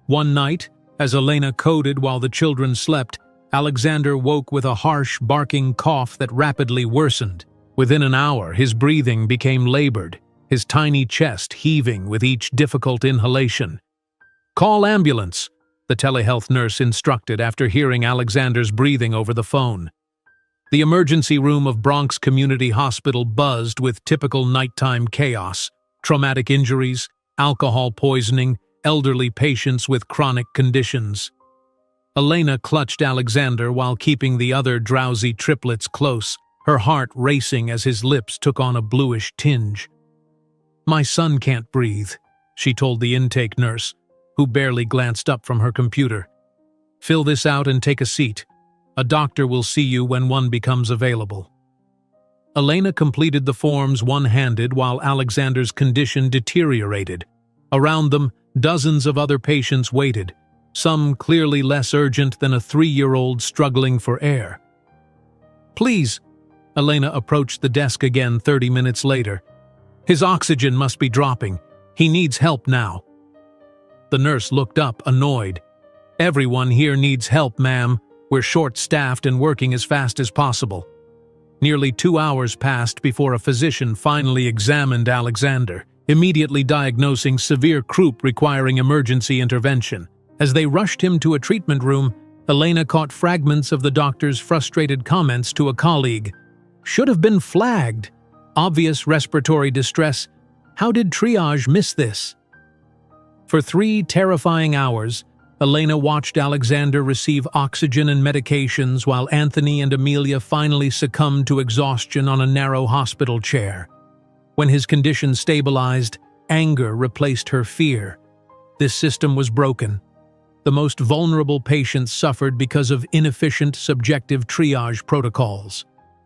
One night, as Elena coded while the children slept, Alexander woke with a harsh, barking cough that rapidly worsened. Within an hour, his breathing became labored, his tiny chest heaving with each difficult inhalation. "Call ambulance," the telehealth nurse instructed after hearing Alexander's breathing over the phone. The emergency room of Bronx Community Hospital buzzed with typical nighttime chaos: traumatic injuries, alcohol poisoning, elderly patients with chronic conditions. Elena clutched Alexander while keeping the other drowsy triplets close, her heart racing as his lips took on a bluish tinge. "My son can't breathe," she told the intake nurse, who barely glanced up from her computer. "Fill this out and take a seat. A doctor will see you when one becomes available." Elena completed the forms one-handed while Alexander's condition deteriorated. Around them, dozens of other patients waited, some clearly less urgent than a 3-year-old struggling for air. "Please," Elena approached the desk again 30 minutes later. "His oxygen must be dropping. He needs help now." The nurse looked up, annoyed. "Everyone here needs help, ma'am. We're short-staffed and working as fast as possible." Nearly 2 hours passed before a physician finally examined Alexander, immediately diagnosing severe croup requiring emergency intervention. As they rushed him to a treatment room, Elena caught fragments of the doctor's frustrated comments to a colleague. "Should have been flagged. Obvious respiratory distress. How did triage miss this?" For 3 terrifying hours, Elena watched Alexander receive oxygen and medications while Anthony and Amelia finally succumbed to exhaustion on a narrow hospital chair. When his condition stabilized, anger replaced her fear. This system was broken. The most vulnerable patients suffered because of inefficient subjective triage protocols.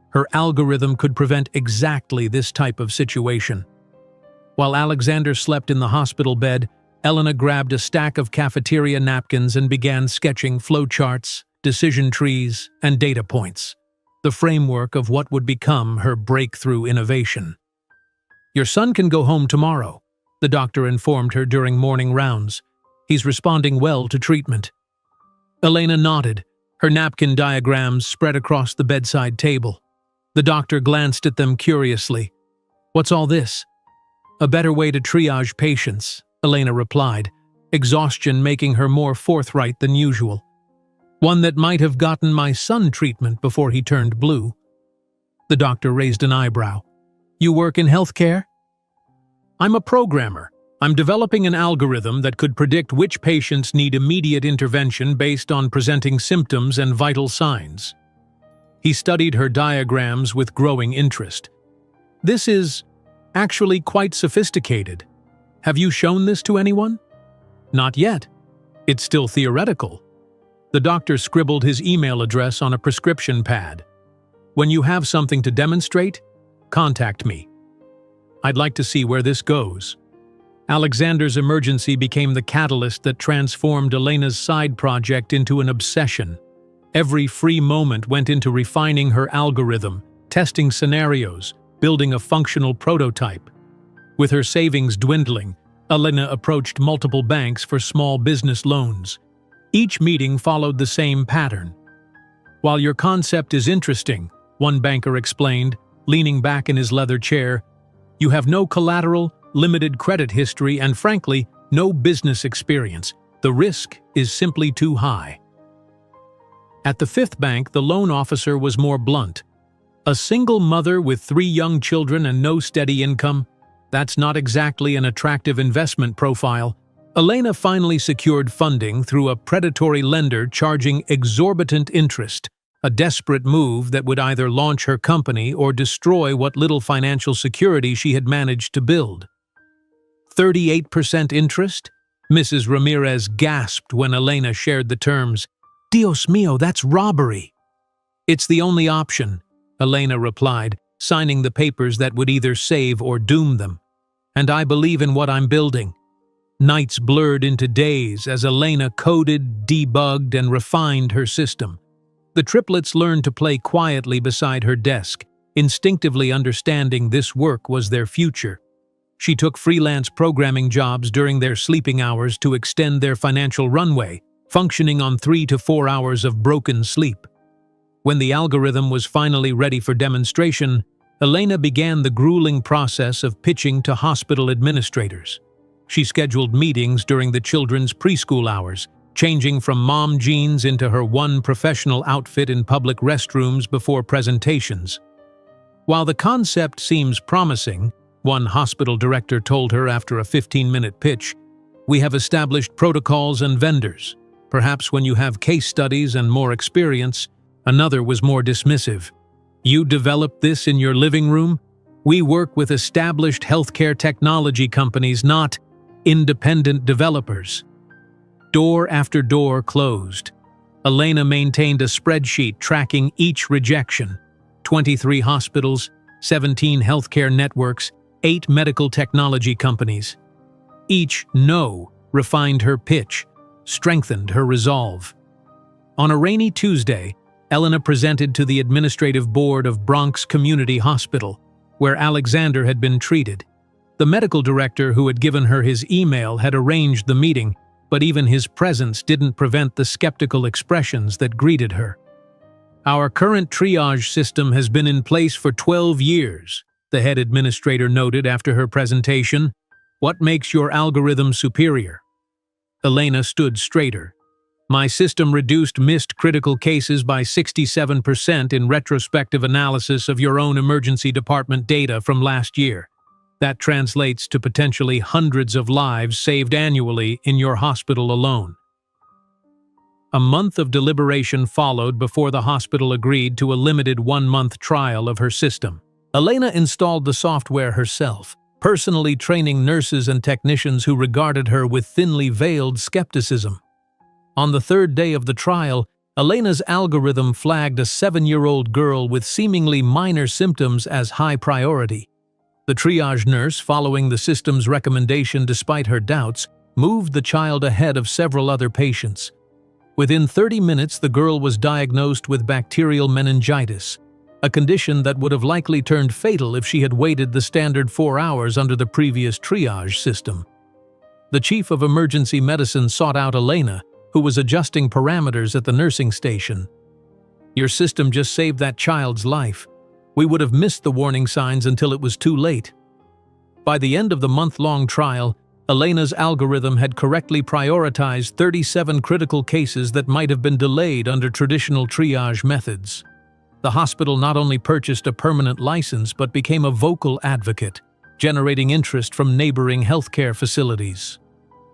Her algorithm could prevent exactly this type of situation. While Alexander slept in the hospital bed, Elena grabbed a stack of cafeteria napkins and began sketching flowcharts, decision trees, and data points, the framework of what would become her breakthrough innovation. "Your son can go home tomorrow," the doctor informed her during morning rounds. "He's responding well to treatment." Elena nodded, her napkin diagrams spread across the bedside table. The doctor glanced at them curiously. "What's all this?" "A better way to triage patients," Elena replied, exhaustion making her more forthright than usual. "One that might have gotten my son treatment before he turned blue." The doctor raised an eyebrow. You work in healthcare? I'm a programmer. I'm developing an algorithm that could predict which patients need immediate intervention based on presenting symptoms and vital signs. He studied her diagrams with growing interest. This is actually quite sophisticated. Have you shown this to anyone? Not yet. It's still theoretical. The doctor scribbled his email address on a prescription pad. When you have something to demonstrate, contact me. I'd like to see where this goes. Alexander's emergency became the catalyst that transformed Elena's side project into an obsession. Every free moment went into refining her algorithm, testing scenarios, building a functional prototype. With her savings dwindling, Elena approached multiple banks for small business loans. Each meeting followed the same pattern. While your concept is interesting, one banker explained, leaning back in his leather chair, you have no collateral, limited credit history, and frankly, no business experience. The risk is simply too high. At the fifth bank, the loan officer was more blunt. A single mother with 3 young children and no steady income? That's not exactly an attractive investment profile. Elena finally secured funding through a predatory lender charging exorbitant interest, a desperate move that would either launch her company or destroy what little financial security she had managed to build. 38% interest? Mrs. Ramirez gasped when Elena shared the terms. Dios mío, that's robbery. It's the only option, Elena replied, signing the papers that would either save or doom them. And I believe in what I'm building. Nights blurred into days as Elena coded, debugged, and refined her system. The triplets learned to play quietly beside her desk, instinctively understanding this work was their future. She took freelance programming jobs during their sleeping hours to extend their financial runway, functioning on 3 to 4 hours of broken sleep. When the algorithm was finally ready for demonstration, Elena began the grueling process of pitching to hospital administrators. She scheduled meetings during the children's preschool hours, changing from mom jeans into her one professional outfit in public restrooms before presentations. While the concept seems promising, one hospital director told her after a 15-minute pitch, we have established protocols and vendors. Perhaps when you have case studies and more experience. Another was more dismissive. You developed this in your living room? We work with established healthcare technology companies, not independent developers. Door after door closed. Elena maintained a spreadsheet tracking each rejection. 23 hospitals, 17 healthcare networks, 8 medical technology companies. Each no refined her pitch, strengthened her resolve. On a rainy Tuesday, Elena presented to the administrative board of Bronx Community Hospital, where Alexander had been treated. The medical director who had given her his email had arranged the meeting, but even his presence didn't prevent the skeptical expressions that greeted her. Our current triage system has been in place for 12 years, the head administrator noted after her presentation. What makes your algorithm superior? Elena stood straighter. My system reduced missed critical cases by 67% in retrospective analysis of your own emergency department data from last year. That translates to potentially hundreds of lives saved annually in your hospital alone. A month of deliberation followed before the hospital agreed to a limited 1-month trial of her system. Elena installed the software herself, personally training nurses and technicians who regarded her with thinly veiled skepticism. On the 3rd day of the trial, Elena's algorithm flagged a 7-year-old girl with seemingly minor symptoms as high priority. The triage nurse, following the system's recommendation despite her doubts, moved the child ahead of several other patients. Within 30 minutes, the girl was diagnosed with bacterial meningitis, a condition that would have likely turned fatal if she had waited the standard 4 hours under the previous triage system. The chief of emergency medicine sought out Elena, who was adjusting parameters at the nursing station. Your system just saved that child's life. We would have missed the warning signs until it was too late. By the end of the month-long trial, Elena's algorithm had correctly prioritized 37 critical cases that might have been delayed under traditional triage methods. The hospital not only purchased a permanent license but became a vocal advocate, generating interest from neighboring healthcare facilities.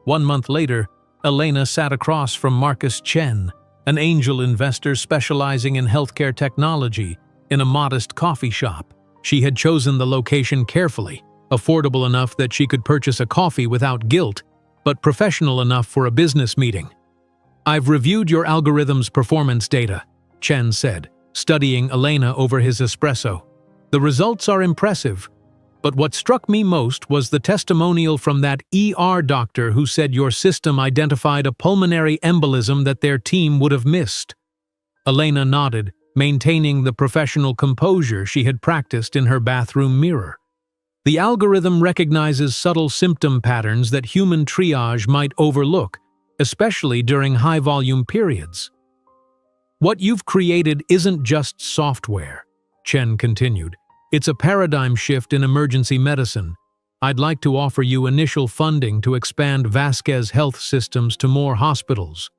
1 month later, Elena sat across from Marcus Chen, an angel investor specializing in healthcare technology, in a modest coffee shop. She had chosen the location carefully, affordable enough that she could purchase a coffee without guilt, but professional enough for a business meeting. "I've reviewed your algorithm's performance data," Chen said, studying Elena over his espresso. "The results are impressive, but what struck me most was the testimonial from that ER doctor who said your system identified a pulmonary embolism that their team would have missed." Elena nodded, maintaining the professional composure she had practiced in her bathroom mirror. "The algorithm recognizes subtle symptom patterns that human triage might overlook, especially during high-volume periods." "What you've created isn't just software," Chen continued. "It's a paradigm shift in emergency medicine. I'd like to offer you initial funding to expand Vasquez Health Systems to more hospitals."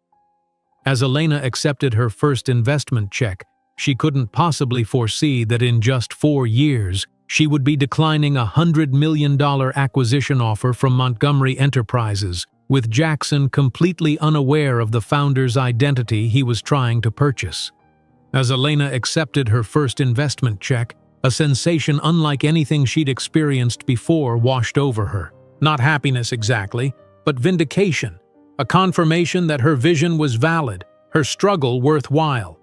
As Elena accepted her first investment check, she couldn't possibly foresee that in just 4 years, she would be declining a $100 million acquisition offer from Montgomery Enterprises, with Jackson completely unaware of the founder's identity he was trying to purchase. As Elena accepted her first investment check, a sensation unlike anything she'd experienced before washed over her. Not happiness exactly, but vindication, a confirmation that her vision was valid, her struggle worthwhile.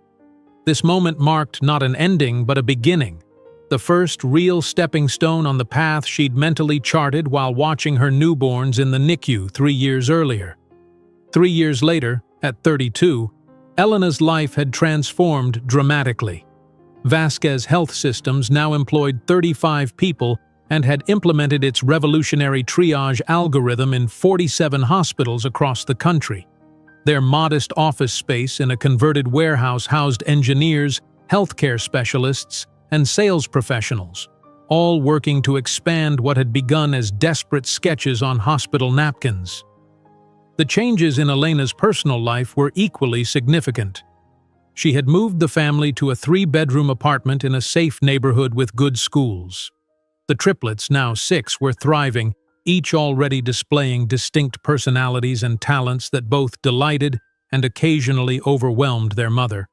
This moment marked not an ending but a beginning, the first real stepping stone on the path she'd mentally charted while watching her newborns in the NICU 3 years earlier. 3 years later, at 32, Elena's life had transformed dramatically. Vasquez Health Systems now employed 35 people and had implemented its revolutionary triage algorithm in 47 hospitals across the country. Their modest office space in a converted warehouse housed engineers, healthcare specialists, and sales professionals, all working to expand what had begun as desperate sketches on hospital napkins. The changes in Elena's personal life were equally significant. She had moved the family to a 3-bedroom apartment in a safe neighborhood with good schools. The triplets, now 6, were thriving, each already displaying distinct personalities and talents that both delighted and occasionally overwhelmed their mother.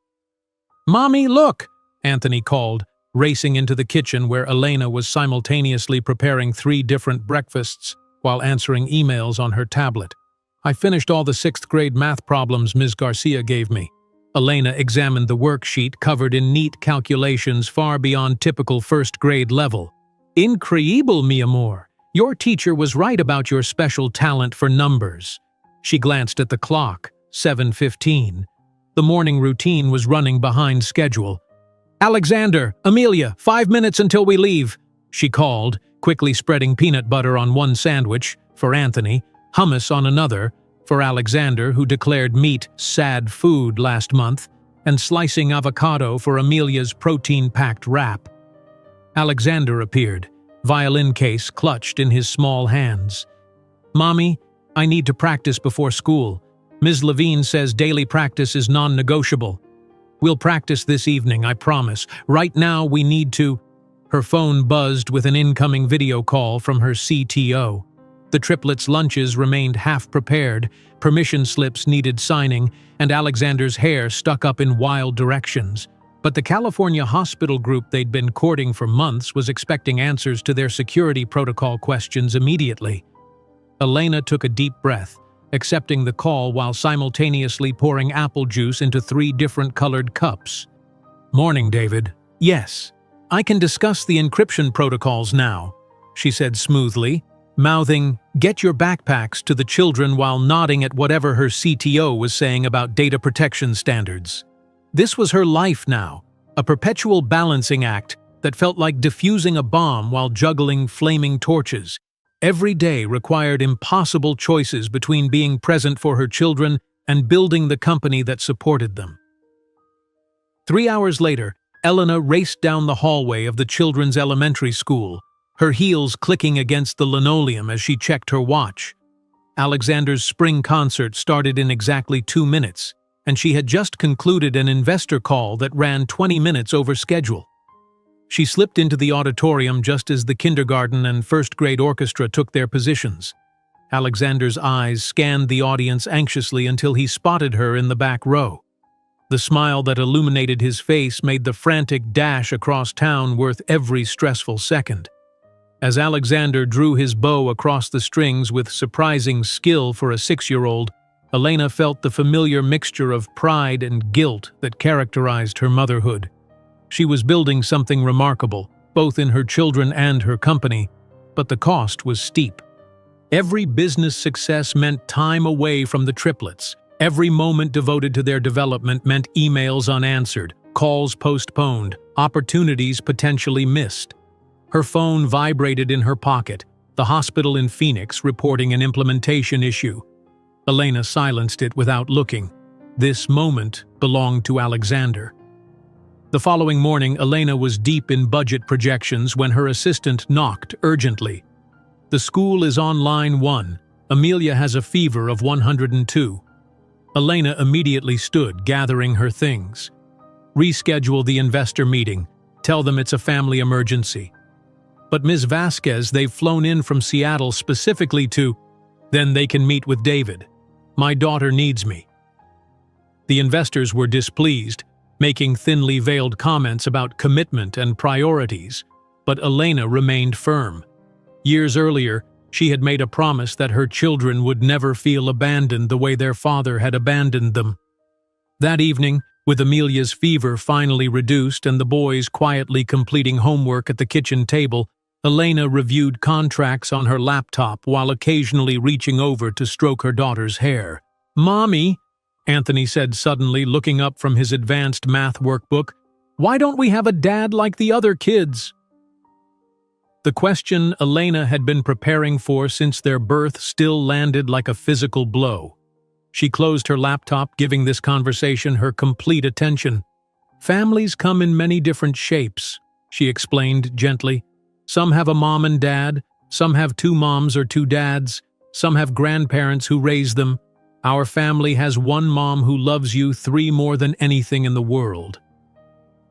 "Mommy, look!" Anthony called, racing into the kitchen where Elena was simultaneously preparing 3 different breakfasts while answering emails on her tablet. "I finished all the 6th grade math problems Ms. Garcia gave me." Elena examined the worksheet covered in neat calculations far beyond typical 1st grade level. "Increíble, mi amor. Your teacher was right about your special talent for numbers." She glanced at the clock, 7:15. The morning routine was running behind schedule. "Alexander, Amelia, 5 minutes until we leave," she called, quickly spreading peanut butter on one sandwich, for Anthony, hummus on another, for Alexander, who declared meat sad food last month, and slicing avocado for Amelia's protein-packed wrap. Alexander appeared, violin case clutched in his small hands. "Mommy, I need to practice before school. Ms. Levine says daily practice is non-negotiable. We'll practice this evening, I promise. Right now we need to—" Her phone buzzed with an incoming video call from her CTO. The triplets' lunches remained half-prepared, permission slips needed signing, and Alexander's hair stuck up in wild directions. But the California hospital group they'd been courting for months was expecting answers to their security protocol questions immediately. Elena took a deep breath, accepting the call while simultaneously pouring apple juice into 3 different colored cups. "Morning, David. Yes, I can discuss the encryption protocols now," she said smoothly, mouthing, "Get your backpacks," to the children while nodding at whatever her CTO was saying about data protection standards. This was her life now, a perpetual balancing act that felt like defusing a bomb while juggling flaming torches. Every day required impossible choices between being present for her children and building the company that supported them. 3 hours later, Elena raced down the hallway of the children's elementary school, her heels clicking against the linoleum as she checked her watch. Alexander's spring concert started in exactly 2 minutes. and she had just concluded an investor call that ran 20 minutes over schedule. She slipped into the auditorium just as the kindergarten and first-grade orchestra took their positions. Alexander's eyes scanned the audience anxiously until he spotted her in the back row. The smile that illuminated his face made the frantic dash across town worth every stressful second. As Alexander drew his bow across the strings with surprising skill for a 6-year-old, Elena felt the familiar mixture of pride and guilt that characterized her motherhood. She was building something remarkable, both in her children and her company, but the cost was steep. Every business success meant time away from the triplets. Every moment devoted to their development meant emails unanswered, calls postponed, opportunities potentially missed. Her phone vibrated in her pocket, the hospital in Phoenix reporting an implementation issue. Elena silenced it without looking. This moment belonged to Alexander. The following morning, Elena was deep in budget projections when her assistant knocked urgently. "The school is on line 1. Amelia has a fever of 102. Elena immediately stood, gathering her things. "Reschedule the investor meeting. Tell them it's a family emergency." "But Ms. Vasquez, they've flown in from Seattle specifically to—" "Then they can meet with David. My daughter needs me." The investors were displeased, making thinly veiled comments about commitment and priorities, but Elena remained firm. Years earlier, she had made a promise that her children would never feel abandoned the way their father had abandoned them. That evening, with Amelia's fever finally reduced and the boys quietly completing homework at the kitchen table, Elena reviewed contracts on her laptop while occasionally reaching over to stroke her daughter's hair. "Mommy," Anthony said suddenly, looking up from his advanced math workbook, "why don't we have a dad like the other kids?" The question Elena had been preparing for since their birth still landed like a physical blow. She closed her laptop, giving this conversation her complete attention. "Families come in many different shapes," she explained gently. "Some have a mom and dad, some have 2 moms or 2 dads, some have grandparents who raise them. Our family has 1 mom who loves you 3 more than anything in the world."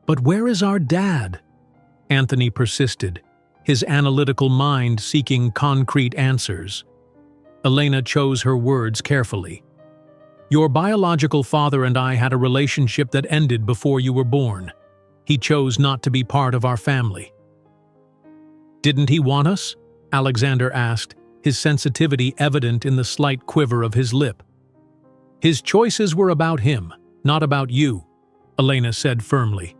"But where is our dad?" Anthony persisted, his analytical mind seeking concrete answers. Elena chose her words carefully. "Your biological father and I had a relationship that ended before you were born. He chose not to be part of our family." "Didn't he want us?" Alexander asked, his sensitivity evident in the slight quiver of his lip. "His choices were about him, not about you," Elena said firmly.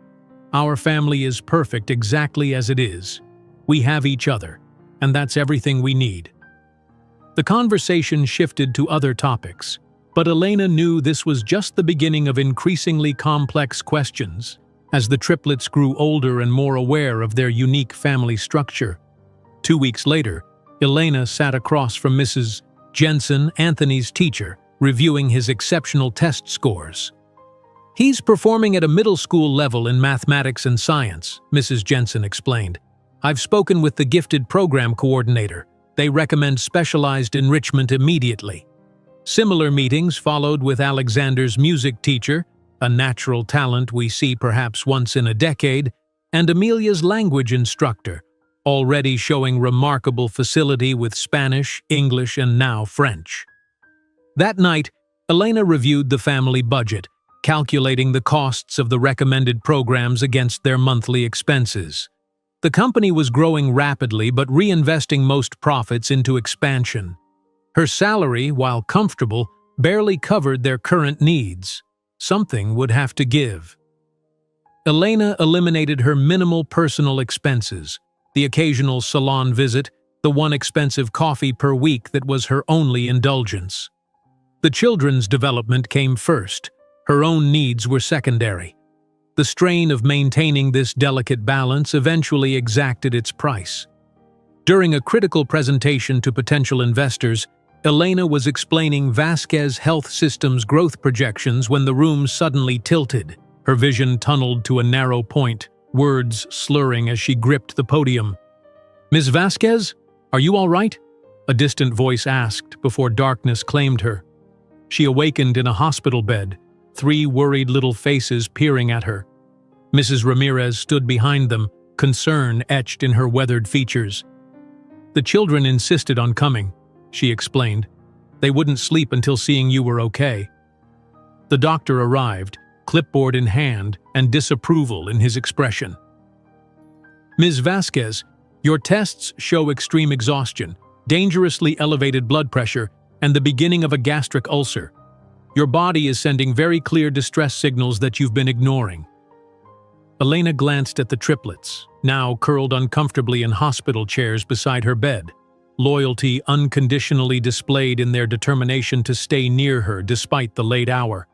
"Our family is perfect exactly as it is. We have each other, and that's everything we need." The conversation shifted to other topics, but Elena knew this was just the beginning of increasingly complex questions, as the triplets grew older and more aware of their unique family structure. 2 weeks later, Elena sat across from Mrs. Jensen, Anthony's teacher, reviewing his exceptional test scores. "He's performing at a middle school level in mathematics and science," Mrs. Jensen explained. "I've spoken with the gifted program coordinator. They recommend specialized enrichment immediately." Similar meetings followed with Alexander's music teacher, a natural talent we see perhaps once in a decade, and Amelia's language instructor, already showing remarkable facility with Spanish, English, and now French. That night, Elena reviewed the family budget, calculating the costs of the recommended programs against their monthly expenses. The company was growing rapidly but reinvesting most profits into expansion. Her salary, while comfortable, barely covered their current needs. Something would have to give. Elena eliminated her minimal personal expenses, the occasional salon visit, the 1 expensive coffee per week that was her only indulgence. The children's development came first. Her own needs were secondary. The strain of maintaining this delicate balance eventually exacted its price. During a critical presentation to potential investors, Elena was explaining Vasquez Health System's growth projections when the room suddenly tilted. Her vision tunneled to a narrow point, words slurring as she gripped the podium. "Ms. Vasquez, are you all right?" a distant voice asked before darkness claimed her. She awakened in a hospital bed, 3 worried little faces peering at her. Mrs. Ramirez stood behind them, concern etched in her weathered features. "The children insisted on coming," she explained. "They wouldn't sleep until seeing you were okay." The doctor arrived, clipboard in hand and disapproval in his expression. "Ms. Vasquez, your tests show extreme exhaustion, dangerously elevated blood pressure, and the beginning of a gastric ulcer. Your body is sending very clear distress signals that you've been ignoring." Elena glanced at the triplets, now curled uncomfortably in hospital chairs beside her bed, loyalty unconditionally displayed in their determination to stay near her despite the late hour.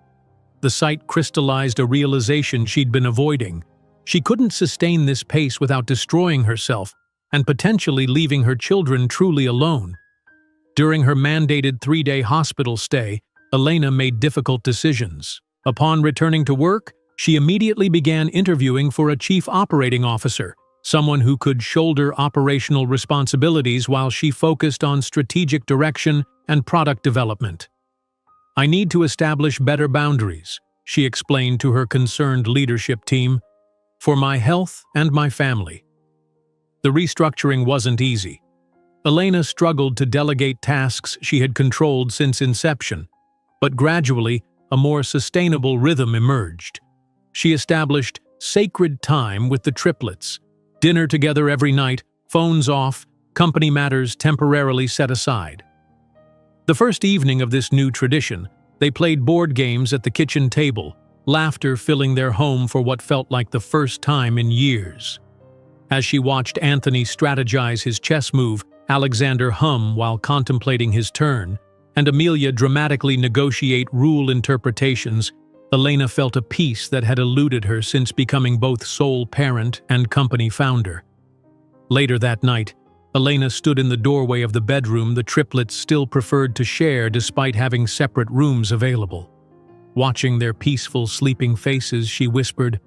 The sight crystallized a realization she'd been avoiding. She couldn't sustain this pace without destroying herself and potentially leaving her children truly alone. During her mandated 3-day hospital stay, Elena made difficult decisions. Upon returning to work, she immediately began interviewing for a chief operating officer, someone who could shoulder operational responsibilities while she focused on strategic direction and product development. "I need to establish better boundaries," she explained to her concerned leadership team, "for my health and my family." The restructuring wasn't easy. Elena struggled to delegate tasks she had controlled since inception, but gradually a more sustainable rhythm emerged. She established sacred time with the triplets, dinner together every night, phones off, company matters temporarily set aside. The first evening of this new tradition, they played board games at the kitchen table, laughter filling their home for what felt like the first time in years. As she watched Anthony strategize his chess move, Alexander hum while contemplating his turn, and Amelia dramatically negotiate rule interpretations, Elena felt a peace that had eluded her since becoming both sole parent and company founder. Later that night, Elena stood in the doorway of the bedroom the triplets still preferred to share despite having separate rooms available. Watching their peaceful, sleeping faces, she whispered,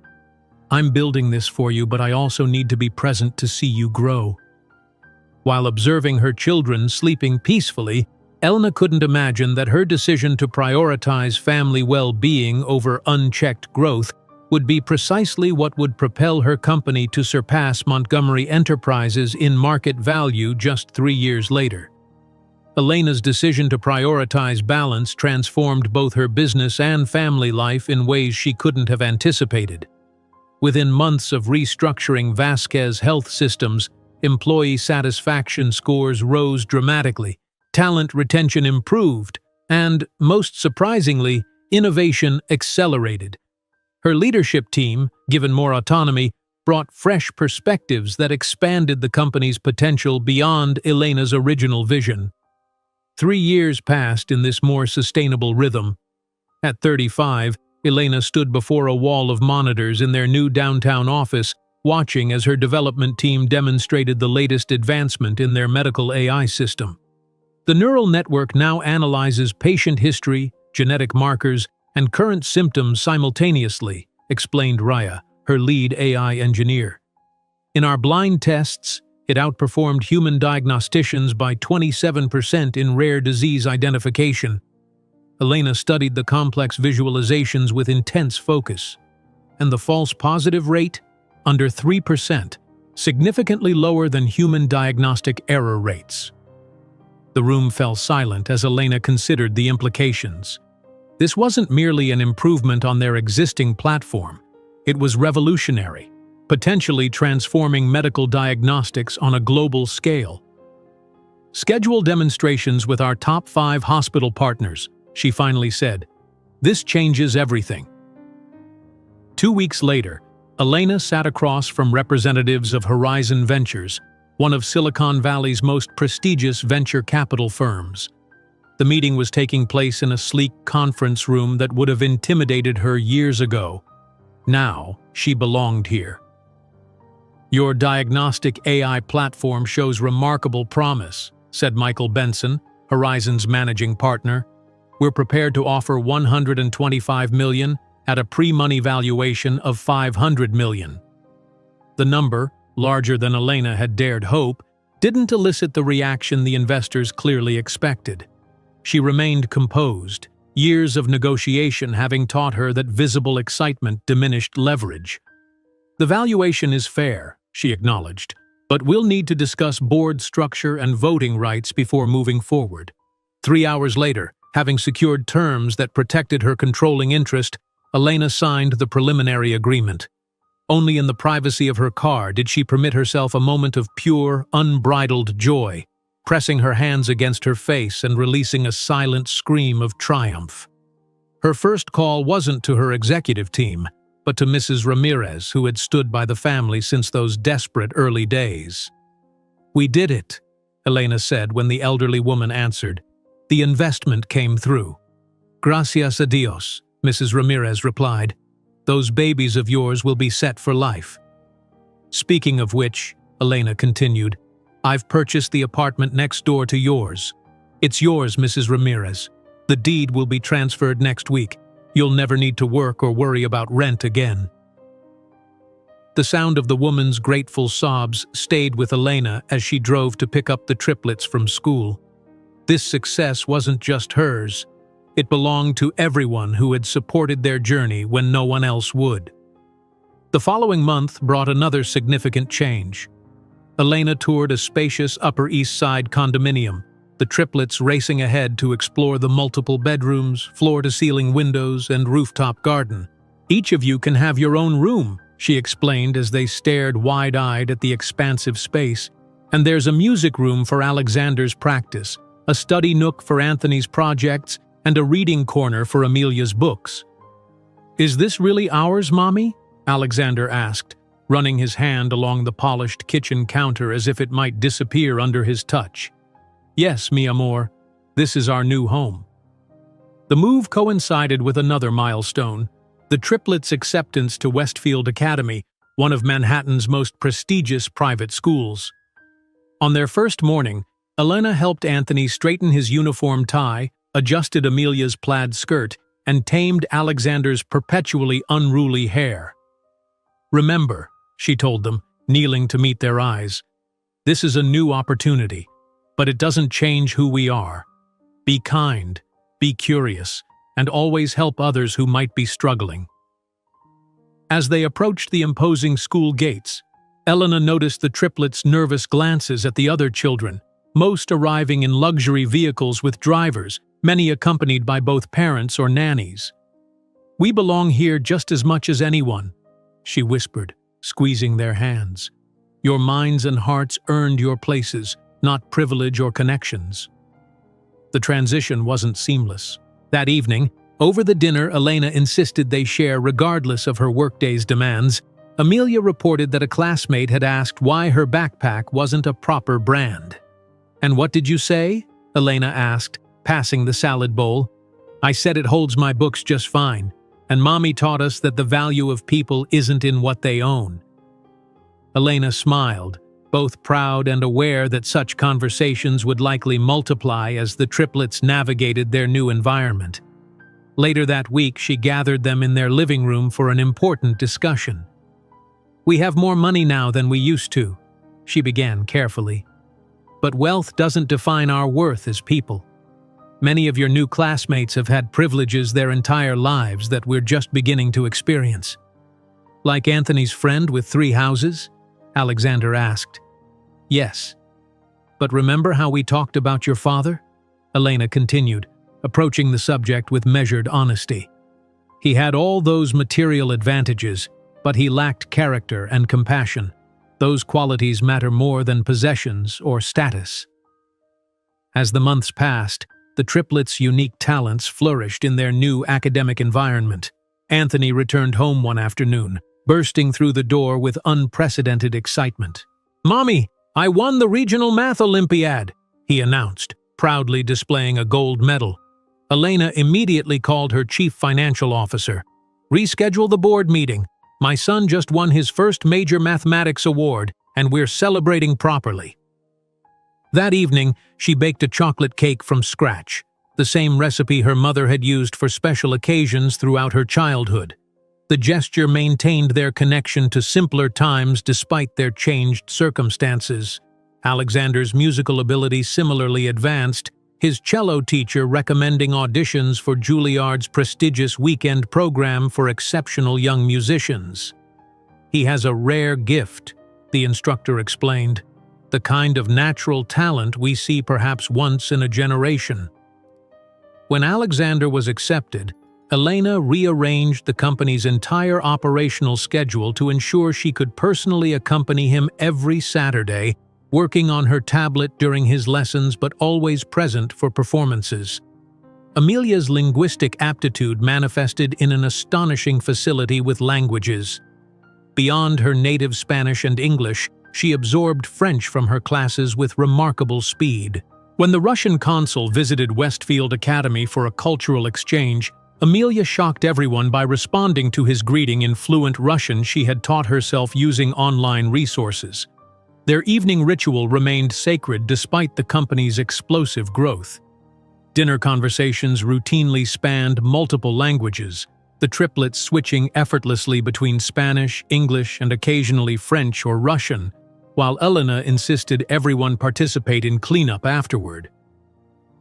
"I'm building this for you, but I also need to be present to see you grow." While observing her children sleeping peacefully, Elena couldn't imagine that her decision to prioritize family well-being over unchecked growth would be precisely what would propel her company to surpass Montgomery Enterprises in market value just 3 years later. Elena's decision to prioritize balance transformed both her business and family life in ways she couldn't have anticipated. Within months of restructuring Vasquez Health Systems, employee satisfaction scores rose dramatically, talent retention improved, and, most surprisingly, innovation accelerated. Her leadership team, given more autonomy, brought fresh perspectives that expanded the company's potential beyond Elena's original vision. 3 years passed in this more sustainable rhythm. At 35, Elena stood before a wall of monitors in their new downtown office, watching as her development team demonstrated the latest advancement in their medical AI system. The neural network now analyzes patient history, genetic markers, and current symptoms simultaneously, explained Raya, her lead AI engineer. In our blind tests, it outperformed human diagnosticians by 27% in rare disease identification. Elena studied the complex visualizations with intense focus. And the false positive rate? Under 3%, significantly lower than human diagnostic error rates. The room fell silent as Elena considered the implications. This wasn't merely an improvement on their existing platform. It was revolutionary, potentially transforming medical diagnostics on a global scale. "Schedule demonstrations with our top 5 hospital partners," she finally said. "This changes everything." 2 weeks later, Elena sat across from representatives of Horizon Ventures, one of Silicon Valley's most prestigious venture capital firms. The meeting was taking place in a sleek conference room that would have intimidated her years ago. Now, she belonged here. "Your diagnostic AI platform shows remarkable promise," said Michael Benson, Horizon's managing partner. "We're prepared to offer $125 million at a pre-money valuation of $500 million. The number, larger than Elena had dared hope, didn't elicit the reaction the investors clearly expected. She remained composed, years of negotiation having taught her that visible excitement diminished leverage. "The valuation is fair," she acknowledged, "but we'll need to discuss board structure and voting rights before moving forward." 3 hours later, having secured terms that protected her controlling interest, Elena signed the preliminary agreement. Only in the privacy of her car did she permit herself a moment of pure, unbridled joy, pressing her hands against her face and releasing a silent scream of triumph. Her first call wasn't to her executive team, but to Mrs. Ramirez, who had stood by the family since those desperate early days. "We did it," Elena said when the elderly woman answered. "The investment came through." "Gracias a Dios," Mrs. Ramirez replied. "Those babies of yours will be set for life." "Speaking of which," Elena continued, "I've purchased the apartment next door to yours. It's yours, Mrs. Ramirez. The deed will be transferred next week. You'll never need to work or worry about rent again." The sound of the woman's grateful sobs stayed with Elena as she drove to pick up the triplets from school. This success wasn't just hers. It belonged to everyone who had supported their journey when no one else would. The following month brought another significant change. Elena toured a spacious Upper East Side condominium, the triplets racing ahead to explore the multiple bedrooms, floor-to-ceiling windows, and rooftop garden. "Each of you can have your own room," she explained as they stared wide-eyed at the expansive space. "And there's a music room for Alexander's practice, a study nook for Anthony's projects, and a reading corner for Amelia's books." "Is this really ours, Mommy?" Alexander asked, running his hand along the polished kitchen counter as if it might disappear under his touch. "Yes, mi amor. This is our new home." The move coincided with another milestone, the triplets' acceptance to Westfield Academy, one of Manhattan's most prestigious private schools. On their first morning, Elena helped Anthony straighten his uniform tie, adjusted Amelia's plaid skirt, and tamed Alexander's perpetually unruly hair. "Remember," she told them, kneeling to meet their eyes, "this is a new opportunity, but it doesn't change who we are. Be kind, be curious, and always help others who might be struggling." As they approached the imposing school gates, Elena noticed the triplets' nervous glances at the other children, most arriving in luxury vehicles with drivers, many accompanied by both parents or nannies. "We belong here just as much as anyone," she whispered, squeezing their hands. "Your minds and hearts earned your places, not privilege or connections." The transition wasn't seamless. That evening, over the dinner Elena insisted they share regardless of her workday's demands, Amelia reported that a classmate had asked why her backpack wasn't a proper brand. "And what did you say?" Elena asked, passing the salad bowl. "I said it holds my books just fine, and Mommy taught us that the value of people isn't in what they own." Elena smiled, both proud and aware that such conversations would likely multiply as the triplets navigated their new environment. Later that week, she gathered them in their living room for an important discussion. "We have more money now than we used to," she began carefully. "But wealth doesn't define our worth as people. Many of your new classmates have had privileges their entire lives that we're just beginning to experience." "Like Anthony's friend with 3 houses?" Alexander asked. "Yes. But remember how we talked about your father?" Elena continued, approaching the subject with measured honesty. "He had all those material advantages, but he lacked character and compassion. Those qualities matter more than possessions or status." As the months passed, the triplets' unique talents flourished in their new academic environment. Anthony returned home one afternoon, bursting through the door with unprecedented excitement. "Mommy, I won the Regional Math Olympiad," he announced, proudly displaying a gold medal. Elena immediately called her chief financial officer. "Reschedule the board meeting. My son just won his first major mathematics award, and we're celebrating properly." That evening, she baked a chocolate cake from scratch, the same recipe her mother had used for special occasions throughout her childhood. The gesture maintained their connection to simpler times despite their changed circumstances. Alexander's musical ability similarly advanced, his cello teacher recommending auditions for Juilliard's prestigious weekend program for exceptional young musicians. "He has a rare gift," the instructor explained, "the kind of natural talent we see perhaps once in a generation." When Alexander was accepted, Elena rearranged the company's entire operational schedule to ensure she could personally accompany him every Saturday, working on her tablet during his lessons but always present for performances. Amelia's linguistic aptitude manifested in an astonishing facility with languages. Beyond her native Spanish and English, she absorbed French from her classes with remarkable speed. When the Russian consul visited Westfield Academy for a cultural exchange, Amelia shocked everyone by responding to his greeting in fluent Russian she had taught herself using online resources. Their evening ritual remained sacred despite the company's explosive growth. Dinner conversations routinely spanned multiple languages, the triplets switching effortlessly between Spanish, English, and occasionally French or Russian, while Elena insisted everyone participate in cleanup afterward.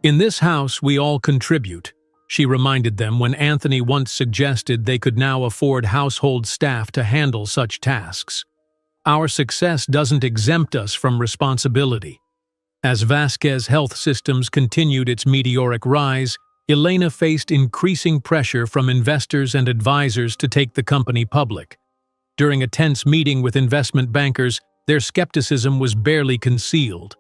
"In this house, we all contribute," she reminded them when Anthony once suggested they could now afford household staff to handle such tasks. "Our success doesn't exempt us from responsibility." As Vasquez Health Systems continued its meteoric rise, Elena faced increasing pressure from investors and advisors to take the company public. During a tense meeting with investment bankers, their skepticism was barely concealed.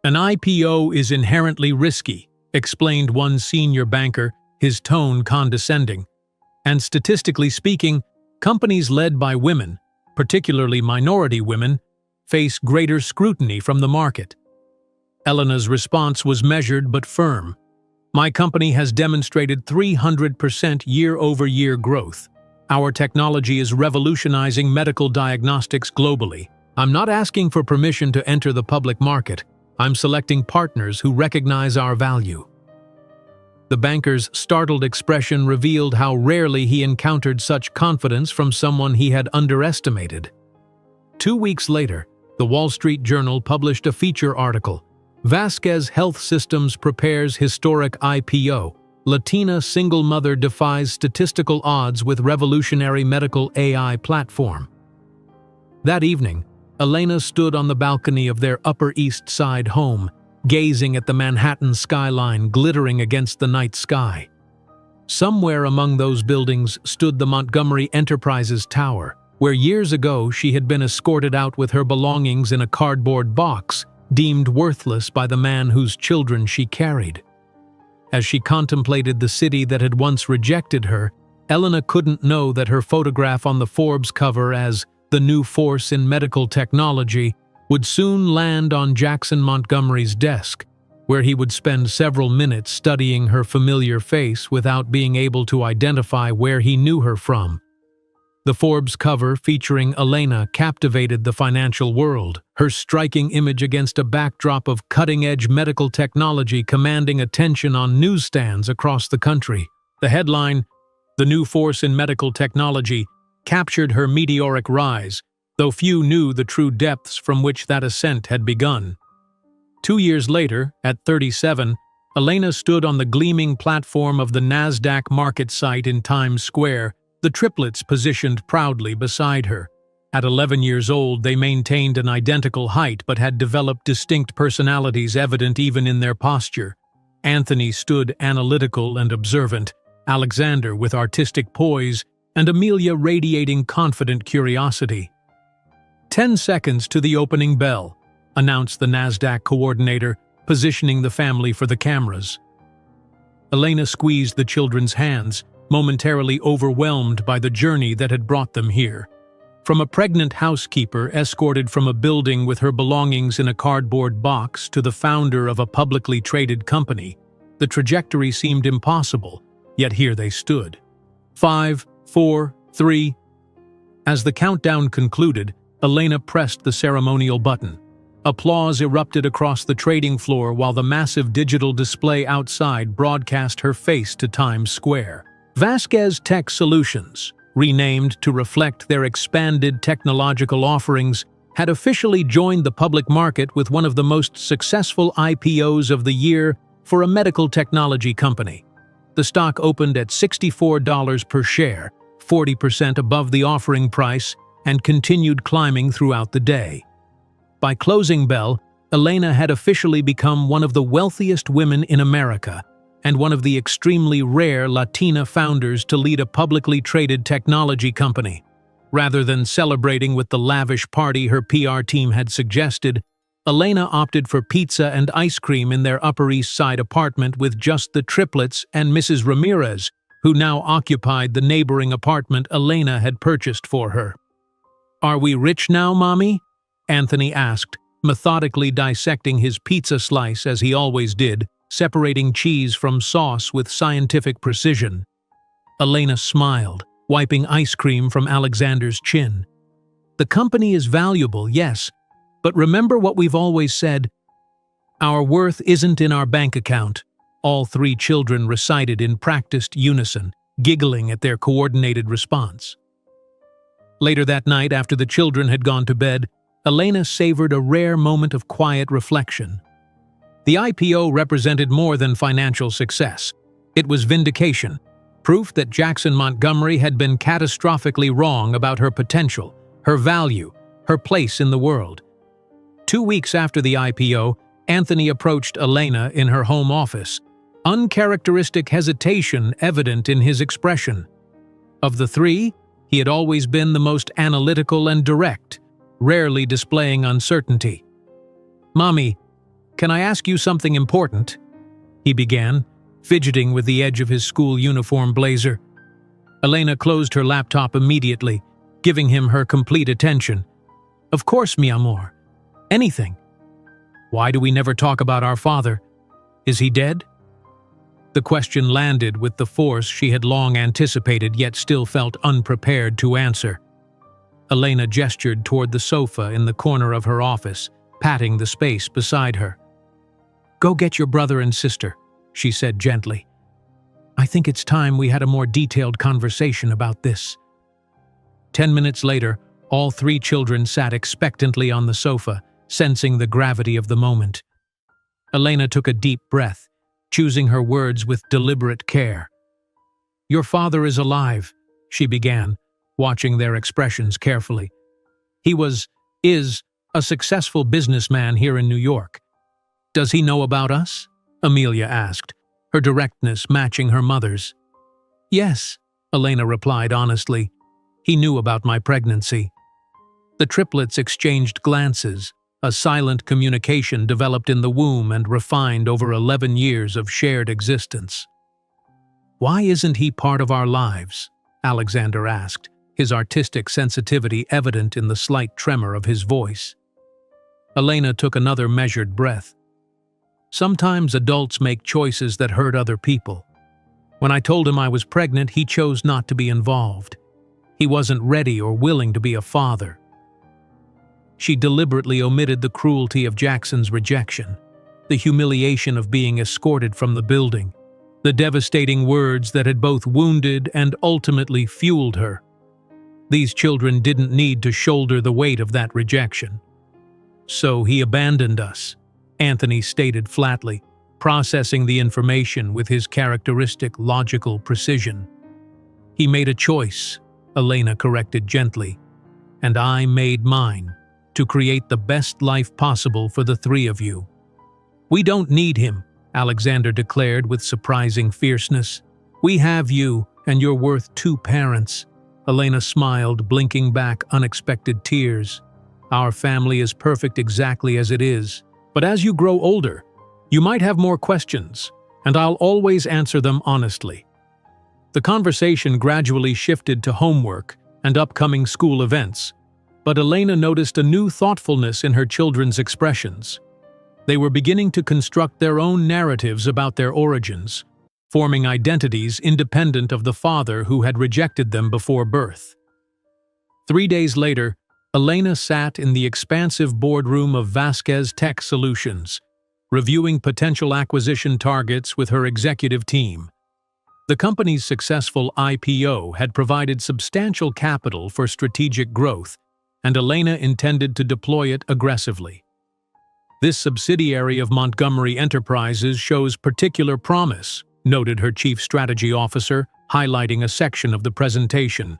"An IPO is inherently risky," explained one senior banker, his tone condescending. "And statistically speaking, companies led by women, particularly minority women, face greater scrutiny from the market." Elena's response was measured but firm. "My company has demonstrated 300% year-over-year growth. Our technology is revolutionizing medical diagnostics globally. I'm not asking for permission to enter the public market. I'm selecting partners who recognize our value." The banker's startled expression revealed how rarely he encountered such confidence from someone he had underestimated. 2 weeks later, the Wall Street Journal published a feature article, "Vasquez Health Systems Prepares Historic IPO. Latina Single Mother Defies Statistical Odds with Revolutionary Medical AI Platform." That evening, Elena stood on the balcony of their Upper East Side home, gazing at the Manhattan skyline glittering against the night sky. Somewhere among those buildings stood the Montgomery Enterprises Tower, where years ago she had been escorted out with her belongings in a cardboard box, deemed worthless by the man whose children she carried. As she contemplated the city that had once rejected her, Elena couldn't know that her photograph on the Forbes cover as "the new force in medical technology" would soon land on Jackson Montgomery's desk, where he would spend several minutes studying her familiar face without being able to identify where he knew her from. The Forbes cover featuring Elena captivated the financial world, her striking image against a backdrop of cutting-edge medical technology commanding attention on newsstands across the country. The headline, "The New Force in Medical Technology," captured her meteoric rise, though few knew the true depths from which that ascent had begun. 2 years later, at 37, Elena stood on the gleaming platform of the NASDAQ market site in Times Square, the triplets positioned proudly beside her. At 11 years old, they maintained an identical height but had developed distinct personalities evident even in their posture. Anthony stood analytical and observant, Alexander with artistic poise, and Amelia radiating confident curiosity. 10 seconds to the opening bell," announced the NASDAQ coordinator, positioning the family for the cameras. Elena squeezed the children's hands, momentarily overwhelmed by the journey that had brought them here. From a pregnant housekeeper escorted from a building with her belongings in a cardboard box to the founder of a publicly traded company, the trajectory seemed impossible, yet here they stood. 5, 4, 3. As the countdown concluded, Elena pressed the ceremonial button. Applause erupted across the trading floor while the massive digital display outside broadcast her face to Times Square. Vasquez Tech Solutions, renamed to reflect their expanded technological offerings, had officially joined the public market with one of the most successful IPOs of the year, for a medical technology company. The stock opened at $64 per share, 40% above the offering price, and continued climbing throughout the day. By closing bell, Elena had officially become one of the wealthiest women in America and one of the extremely rare Latina founders to lead a publicly traded technology company. Rather than celebrating with the lavish party her PR team had suggested, Elena opted for pizza and ice cream in their Upper East Side apartment with just the Triplets and Mrs. Ramirez, who now occupied the neighboring apartment Elena had purchased for her. "Are we rich now, Mommy?" Anthony asked, methodically dissecting his pizza slice as he always did, separating cheese from sauce with scientific precision. Elena smiled, wiping ice cream from Alexander's chin. "The company is valuable, yes, but remember what we've always said. Our worth isn't in our bank account," all three children recited in practiced unison, giggling at their coordinated response. Later that night, after the children had gone to bed, Elena savored a rare moment of quiet reflection. The IPO represented more than financial success. It was vindication, proof that Jackson Montgomery had been catastrophically wrong about her potential, her value, her place in the world. 2 weeks after the IPO, Anthony approached Elena in her home office, uncharacteristic hesitation evident in his expression. Of the three, he had always been the most analytical and direct, rarely displaying uncertainty. "Mommy, can I ask you something important?" he began, fidgeting with the edge of his school uniform blazer. Elena closed her laptop immediately, giving him her complete attention. "Of course, mi amor. Anything. Why do we never talk about our father? Is he dead?" The question landed with the force she had long anticipated yet still felt unprepared to answer. Elena gestured toward the sofa in the corner of her office, patting the space beside her. "Go get your brother and sister," she said gently. "I think it's time we had a more detailed conversation about this." 10 minutes later, all three children sat expectantly on the sofa, sensing the gravity of the moment. Elena took a deep breath, choosing her words with deliberate care. "Your father is alive," she began, watching their expressions carefully. "He is a successful businessman here in New York." "Does he know about us?" Amelia asked, her directness matching her mother's. "Yes," Elena replied honestly. "He knew about my pregnancy." The triplets exchanged glances, a silent communication developed in the womb and refined over 11 years of shared existence. "Why isn't he part of our lives?" Alexander asked, his artistic sensitivity evident in the slight tremor of his voice. Elena took another measured breath. "Sometimes adults make choices that hurt other people. When I told him I was pregnant, he chose not to be involved. He wasn't ready or willing to be a father." She deliberately omitted the cruelty of Jackson's rejection, the humiliation of being escorted from the building, the devastating words that had both wounded and ultimately fueled her. These children didn't need to shoulder the weight of that rejection. "So he abandoned us," Anthony stated flatly, processing the information with his characteristic logical precision. "He made a choice," Elena corrected gently, "and I made mine, to create the best life possible for the three of you." "We don't need him," Alexander declared with surprising fierceness. "We have you, and you're worth 2 parents." Elena smiled, blinking back unexpected tears. "Our family is perfect exactly as it is. But as you grow older, you might have more questions, and I'll always answer them honestly." The conversation gradually shifted to homework and upcoming school events, but Elena noticed a new thoughtfulness in her children's expressions. They were beginning to construct their own narratives about their origins, forming identities independent of the father who had rejected them before birth. 3 days later, Elena sat in the expansive boardroom of Vasquez Tech Solutions, reviewing potential acquisition targets with her executive team. The company's successful IPO had provided substantial capital for strategic growth, and Elena intended to deploy it aggressively. This subsidiary of Montgomery Enterprises shows particular promise, noted her chief strategy officer, highlighting a section of the presentation.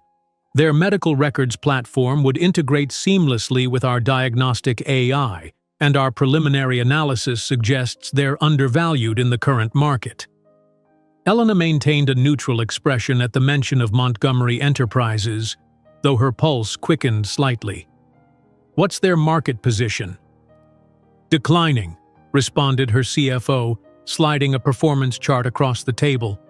Their medical records platform would integrate seamlessly with our diagnostic AI, and our preliminary analysis suggests they're undervalued in the current market. Elena maintained a neutral expression at the mention of Montgomery Enterprises, though her pulse quickened slightly. What's their market position? Declining, responded her CFO, sliding a performance chart across the table.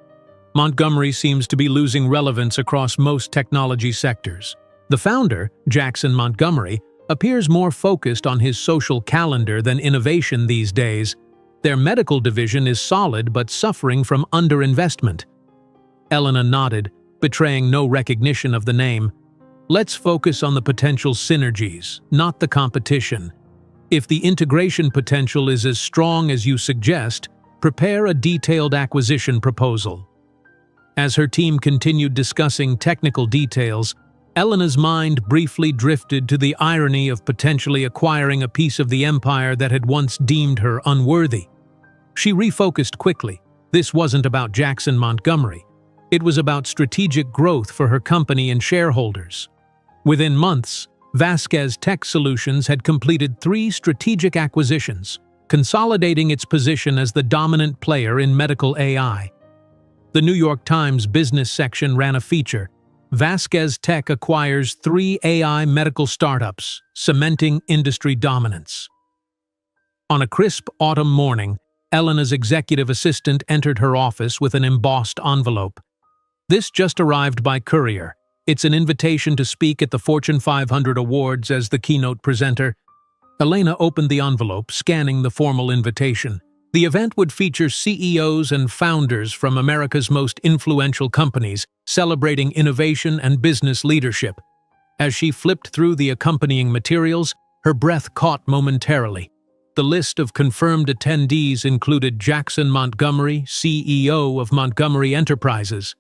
Montgomery seems to be losing relevance across most technology sectors. The founder, Jackson Montgomery, appears more focused on his social calendar than innovation these days. Their medical division is solid but suffering from underinvestment. Elena nodded, betraying no recognition of the name. Let's focus on the potential synergies, not the competition. If the integration potential is as strong as you suggest, prepare a detailed acquisition proposal. As her team continued discussing technical details, Elena's mind briefly drifted to the irony of potentially acquiring a piece of the empire that had once deemed her unworthy. She refocused quickly. This wasn't about Jackson Montgomery. It was about strategic growth for her company and shareholders. Within months, Vasquez Tech Solutions had completed 3 strategic acquisitions, consolidating its position as the dominant player in medical AI. The New York Times business section ran a feature, Vasquez Tech acquires 3 AI medical startups, cementing industry dominance. On a crisp autumn morning, Elena's executive assistant entered her office with an embossed envelope. This just arrived by courier. It's an invitation to speak at the Fortune 500 Awards as the keynote presenter. Elena opened the envelope, scanning the formal invitation. The event would feature CEOs and founders from America's most influential companies, celebrating innovation and business leadership. As she flipped through the accompanying materials, her breath caught momentarily. The list of confirmed attendees included Jackson Montgomery, CEO of Montgomery Enterprises.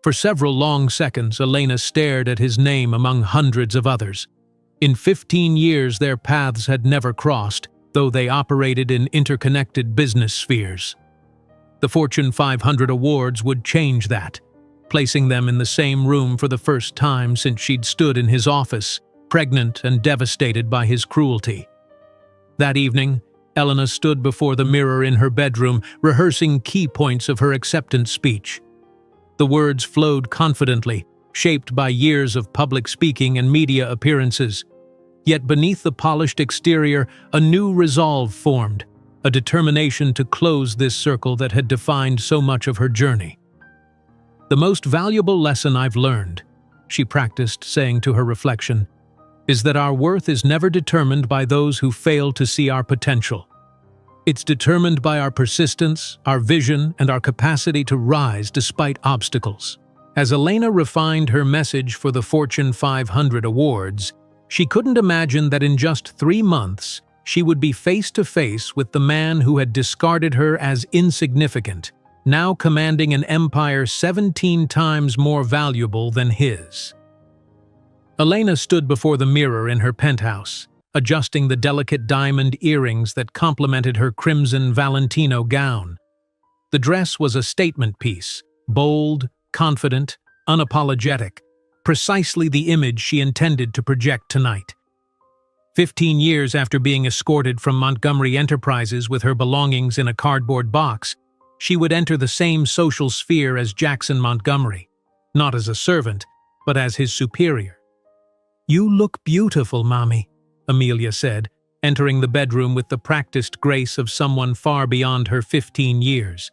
For several long seconds, Elena stared at his name among hundreds of others. In 15 years, their paths had never crossed, though they operated in interconnected business spheres. The Fortune 500 Awards would change that, placing them in the same room for the first time since she'd stood in his office, pregnant and devastated by his cruelty. That evening, Elena stood before the mirror in her bedroom, rehearsing key points of her acceptance speech. The words flowed confidently, shaped by years of public speaking and media appearances. Yet beneath the polished exterior, a new resolve formed, a determination to close this circle that had defined so much of her journey. The most valuable lesson I've learned, she practiced saying to her reflection, is that our worth is never determined by those who fail to see our potential. It's determined by our persistence, our vision, and our capacity to rise despite obstacles. As Elena refined her message for the Fortune 500 Awards, she couldn't imagine that in just 3 months, she would be face to face with the man who had discarded her as insignificant, now commanding an empire 17 times more valuable than his. Elena stood before the mirror in her penthouse, adjusting the delicate diamond earrings that complemented her crimson Valentino gown. The dress was a statement piece, bold, confident, unapologetic, precisely the image she intended to project tonight. 15 years after being escorted from Montgomery Enterprises with her belongings in a cardboard box, she would enter the same social sphere as Jackson Montgomery, not as a servant, but as his superior. "You look beautiful, Mommy," Amelia said, entering the bedroom with the practiced grace of someone far beyond her 15 years.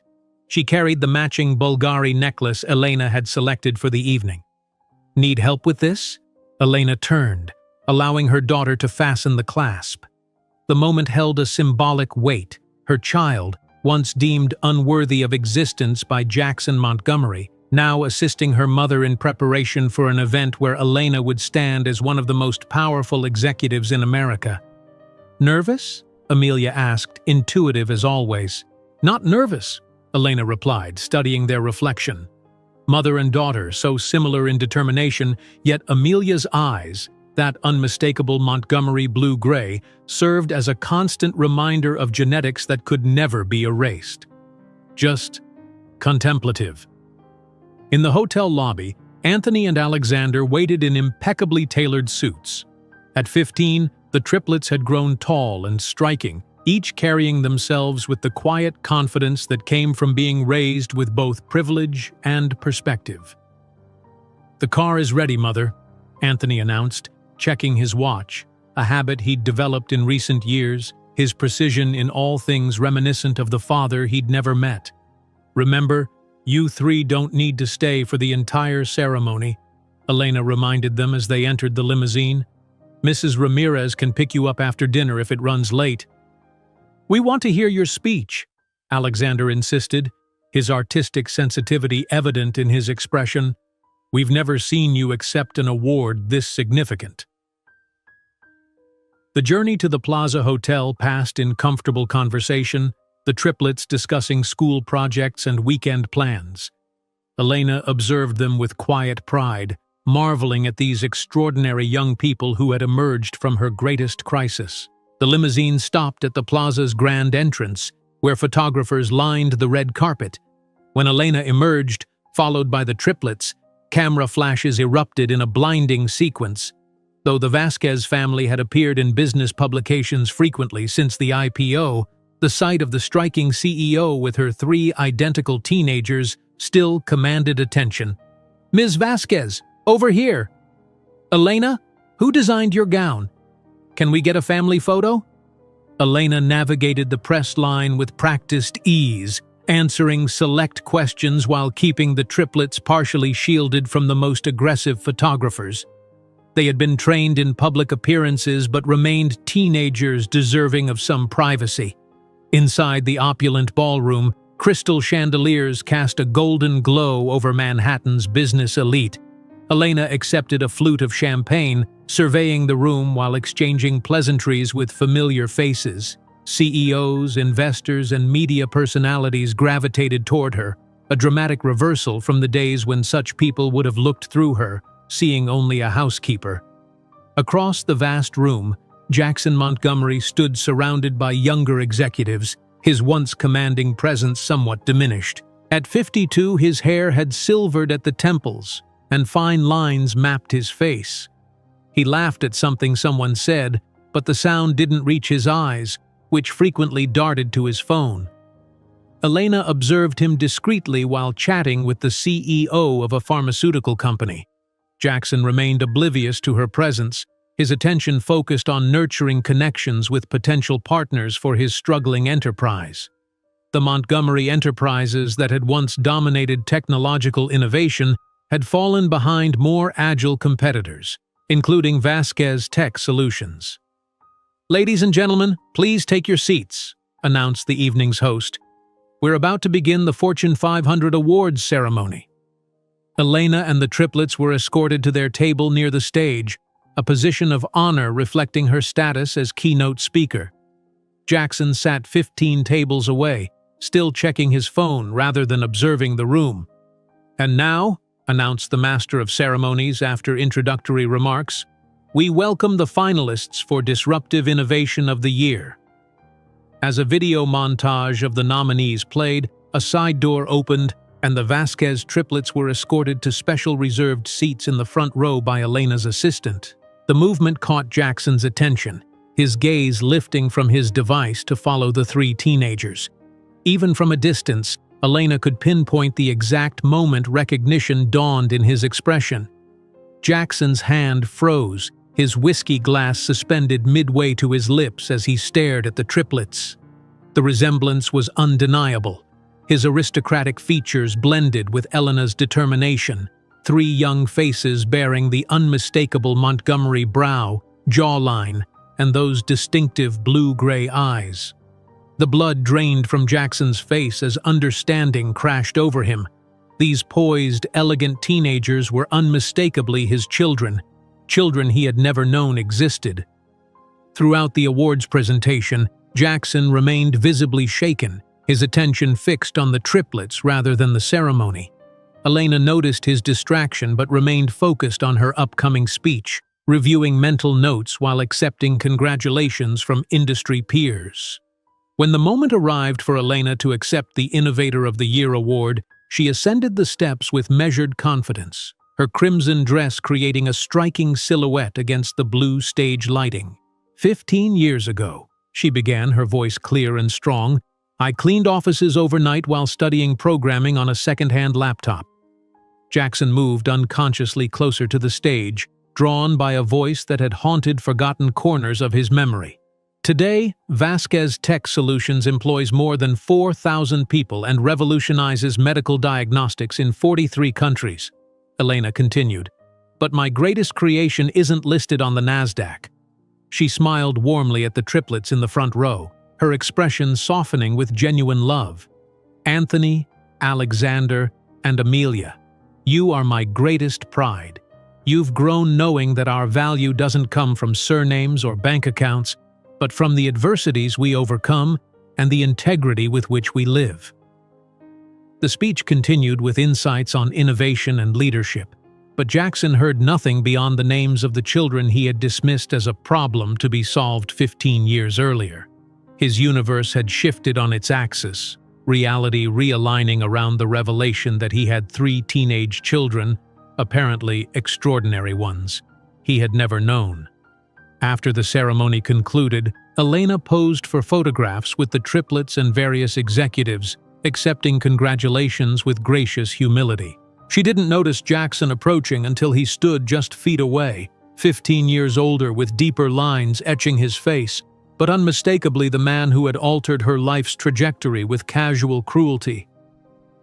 She carried the matching Bulgari necklace Elena had selected for the evening. "Need help with this?" Elena turned, allowing her daughter to fasten the clasp. The moment held a symbolic weight. Her child, once deemed unworthy of existence by Jackson Montgomery, now assisting her mother in preparation for an event where Elena would stand as one of the most powerful executives in America. "Nervous?" Amelia asked, intuitive as always. "Not nervous," Elena replied, studying their reflection. Mother and daughter, so similar in determination, yet Amelia's eyes, That unmistakable Montgomery blue-gray served as a constant reminder of genetics that could never be erased. Just contemplative. In the hotel lobby, Anthony and Alexander waited in impeccably tailored suits. At 15, the triplets had grown tall and striking, each carrying themselves with the quiet confidence that came from being raised with both privilege and perspective. "The car is ready, Mother," Anthony announced, checking his watch, a habit he'd developed in recent years, his precision in all things reminiscent of the father he'd never met. "Remember, you three don't need to stay for the entire ceremony," Elena reminded them as they entered the limousine. "Mrs. Ramirez can pick you up after dinner if it runs late." "We want to hear your speech," Alexander insisted, his artistic sensitivity evident in his expression. "We've never seen you accept an award this significant." The journey to the Plaza Hotel passed in comfortable conversation, the triplets discussing school projects and weekend plans. Elena observed them with quiet pride, marveling at these extraordinary young people who had emerged from her greatest crisis. The limousine stopped at the plaza's grand entrance, where photographers lined the red carpet. When Elena emerged, followed by the triplets, camera flashes erupted in a blinding sequence. Though the Vasquez family had appeared in business publications frequently since the IPO, the sight of the striking CEO with her three identical teenagers still commanded attention. "Ms. Vasquez, over here!" "Elena, who designed your gown? Can we get a family photo?" Elena navigated the press line with practiced ease, answering select questions while keeping the triplets partially shielded from the most aggressive photographers. They had been trained in public appearances but remained teenagers deserving of some privacy. Inside the opulent ballroom, crystal chandeliers cast a golden glow over Manhattan's business elite. Elena accepted a flute of champagne, surveying the room while exchanging pleasantries with familiar faces. CEOs, investors, and media personalities gravitated toward her, a dramatic reversal from the days when such people would have looked through her, seeing only a housekeeper. Across the vast room, Jackson Montgomery stood surrounded by younger executives, his once commanding presence somewhat diminished. At 52, his hair had silvered at the temples, and fine lines mapped his face. He laughed at something someone said, but the sound didn't reach his eyes, which frequently darted to his phone. Elena observed him discreetly while chatting with the CEO of a pharmaceutical company. Jackson remained oblivious to her presence, his attention focused on nurturing connections with potential partners for his struggling enterprise. The Montgomery enterprises that had once dominated technological innovation had fallen behind more agile competitors, including Vasquez Tech Solutions. "Ladies and gentlemen, please take your seats," announced the evening's host. "We're about to begin the Fortune 500 awards ceremony." Elena and the triplets were escorted to their table near the stage, a position of honor reflecting her status as keynote speaker. Jackson sat 15 tables away, still checking his phone rather than observing the room. "And now," announced the Master of Ceremonies after introductory remarks, "we welcome the finalists for Disruptive Innovation of the Year." As a video montage of the nominees played, a side door opened, and the Vasquez triplets were escorted to special reserved seats in the front row by Elena's assistant. The movement caught Jackson's attention, his gaze lifting from his device to follow the three teenagers. Even from a distance, Elena could pinpoint the exact moment recognition dawned in his expression. Jackson's hand froze, his whiskey glass suspended midway to his lips as he stared at the triplets. The resemblance was undeniable. His aristocratic features blended with Elena's determination, three young faces bearing the unmistakable Montgomery brow, jawline, and those distinctive blue-gray eyes. The blood drained from Jackson's face as understanding crashed over him. These poised, elegant teenagers were unmistakably his children, children he had never known existed. Throughout the awards presentation, Jackson remained visibly shaken, his attention fixed on the triplets rather than the ceremony. Elena noticed his distraction but remained focused on her upcoming speech, reviewing mental notes while accepting congratulations from industry peers. When the moment arrived for Elena to accept the Innovator of the Year award, she ascended the steps with measured confidence, her crimson dress creating a striking silhouette against the blue stage lighting. 15 years ago, she began, her voice clear and strong, I cleaned offices overnight while studying programming on a second-hand laptop. Jackson moved unconsciously closer to the stage, drawn by a voice that had haunted forgotten corners of his memory. Today, Vasquez Tech Solutions employs more than 4,000 people and revolutionizes medical diagnostics in 43 countries. Elena continued, but my greatest creation isn't listed on the NASDAQ. She smiled warmly at the triplets in the front row, her expression softening with genuine love. Anthony, Alexander, and Amelia, you are my greatest pride. You've grown knowing that our value doesn't come from surnames or bank accounts, but from the adversities we overcome and the integrity with which we live. The speech continued with insights on innovation and leadership, but Jackson heard nothing beyond the names of the children he had dismissed as a problem to be solved 15 years earlier. His universe had shifted on its axis, reality realigning around the revelation that he had 3 teenage children, apparently extraordinary ones, he had never known. After the ceremony concluded, Elena posed for photographs with the triplets and various executives, accepting congratulations with gracious humility. She didn't notice Jackson approaching until he stood just feet away, 15 years older with deeper lines etching his face, but unmistakably the man who had altered her life's trajectory with casual cruelty.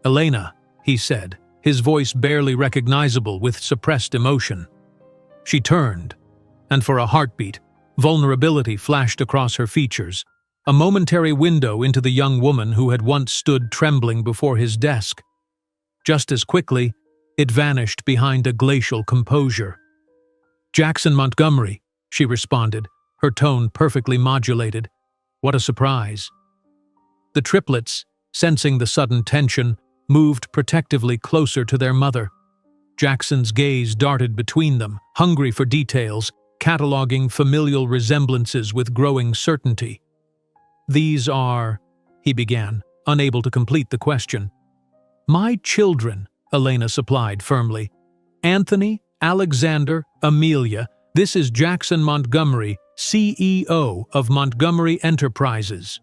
"Elena," he said, his voice barely recognizable with suppressed emotion. She turned, and for a heartbeat, vulnerability flashed across her features, a momentary window into the young woman who had once stood trembling before his desk. Just as quickly, it vanished behind a glacial composure. "Jackson Montgomery," she responded, her tone perfectly modulated. What a surprise. The triplets, sensing the sudden tension, moved protectively closer to their mother. Jackson's gaze darted between them, hungry for details, cataloging familial resemblances with growing certainty. "These are," he began, unable to complete the question. "My children," Elena supplied firmly. "Anthony, Alexander, Amelia, this is Jackson Montgomery, CEO of Montgomery Enterprises."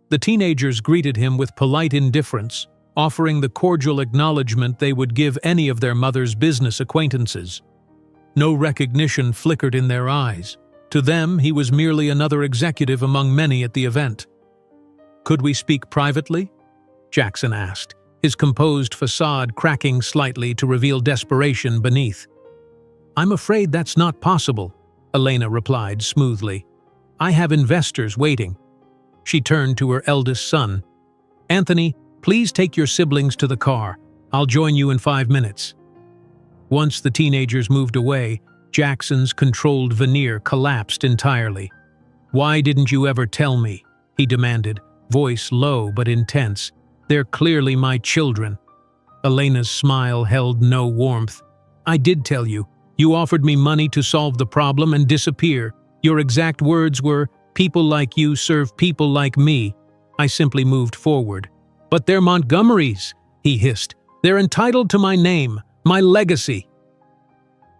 The teenagers greeted him with polite indifference, offering the cordial acknowledgement they would give any of their mother's business acquaintances. No recognition flickered in their eyes. To them, he was merely another executive among many at the event. "Could we speak privately?" Jackson asked, his composed facade cracking slightly to reveal desperation beneath. "I'm afraid that's not possible," Elena replied smoothly. "I have investors waiting." She turned to her eldest son. "Anthony, please take your siblings to the car. I'll join you in 5 minutes." Once the teenagers moved away, Jackson's controlled veneer collapsed entirely. "Why didn't you ever tell me?" he demanded, voice low but intense. "They're clearly my children." Elena's smile held no warmth. "I did tell you. You offered me money to solve the problem and disappear. Your exact words were, 'People like you serve people like me.' I simply moved forward." "But they're Montgomerys," he hissed. "They're entitled to my name, my legacy."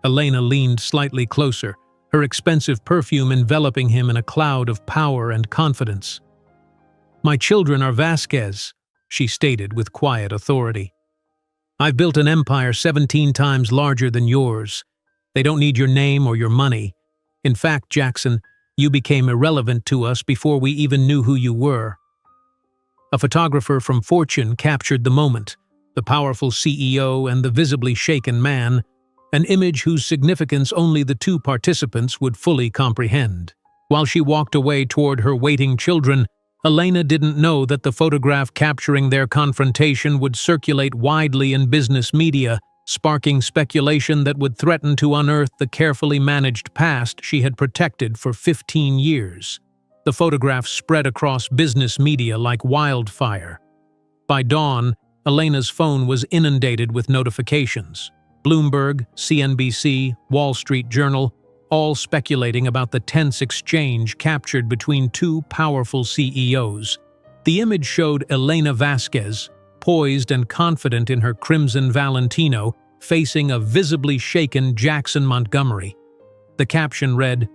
Elena leaned slightly closer, her expensive perfume enveloping him in a cloud of power and confidence. "My children are Vasquez," she stated with quiet authority. "I've built an empire 17 times larger than yours. They don't need your name or your money. In fact, Jackson, you became irrelevant to us before we even knew who you were." A photographer from Fortune captured the moment, the powerful CEO and the visibly shaken man, an image whose significance only the 2 participants would fully comprehend. While she walked away toward her waiting children, Elena didn't know that the photograph capturing their confrontation would circulate widely in business media, sparking speculation that would threaten to unearth the carefully managed past she had protected for 15 years. The photograph spread across business media like wildfire. By dawn, Elena's phone was inundated with notifications. Bloomberg, CNBC, Wall Street Journal, all speculating about the tense exchange captured between two powerful CEOs. The image showed Elena Vasquez, poised and confident in her crimson Valentino, facing a visibly shaken Jackson Montgomery. The caption read,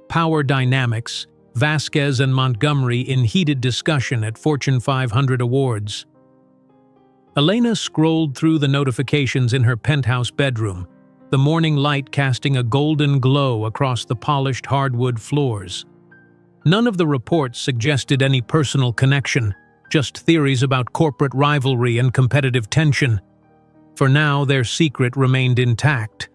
"Power Dynamics, Vasquez and Montgomery in heated discussion at Fortune 500 Awards." Elena scrolled through the notifications in her penthouse bedroom, the morning light casting a golden glow across the polished hardwood floors. None of the reports suggested any personal connection, just theories about corporate rivalry and competitive tension. For now, their secret remained intact.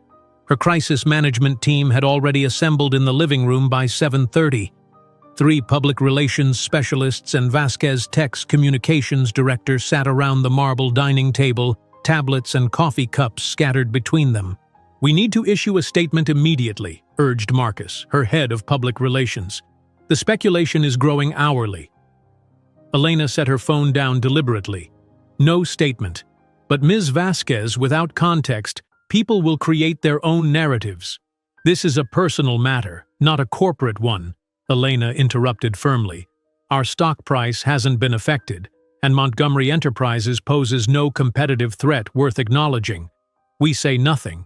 Her crisis management team had already assembled in the living room by 7:30. 3 public relations specialists and Vasquez Tech's communications director sat around the marble dining table, tablets and coffee cups scattered between them. "We need to issue a statement immediately," urged Marcus, her head of public relations. "The speculation is growing hourly." Elena set her phone down deliberately. "No statement. But Ms. Vasquez, without context, people will create their own narratives. This is a personal matter, not a corporate one," Elena interrupted firmly. "Our stock price hasn't been affected, and Montgomery Enterprises poses no competitive threat worth acknowledging. We say nothing."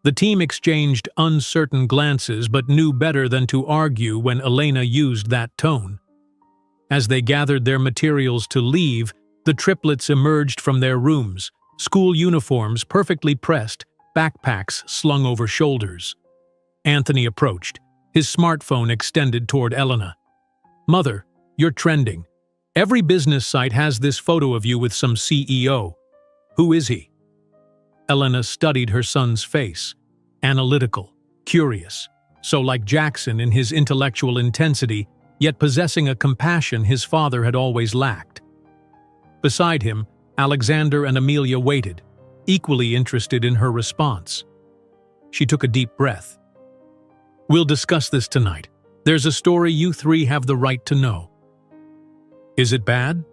The team exchanged uncertain glances but knew better than to argue when Elena used that tone. As they gathered their materials to leave, the triplets emerged from their rooms, school uniforms perfectly pressed, backpacks slung over shoulders. Anthony approached, his smartphone extended toward Elena. "Mother, you're trending. Every business site has this photo of you with some CEO. Who is he?" Elena studied her son's face. Analytical, curious, so like Jackson in his intellectual intensity, yet possessing a compassion his father had always lacked. Beside him, Alexander and Amelia waited, equally interested in her response. She took a deep breath. "We'll discuss this tonight. There's a story you 3 have the right to know." "Is it bad?"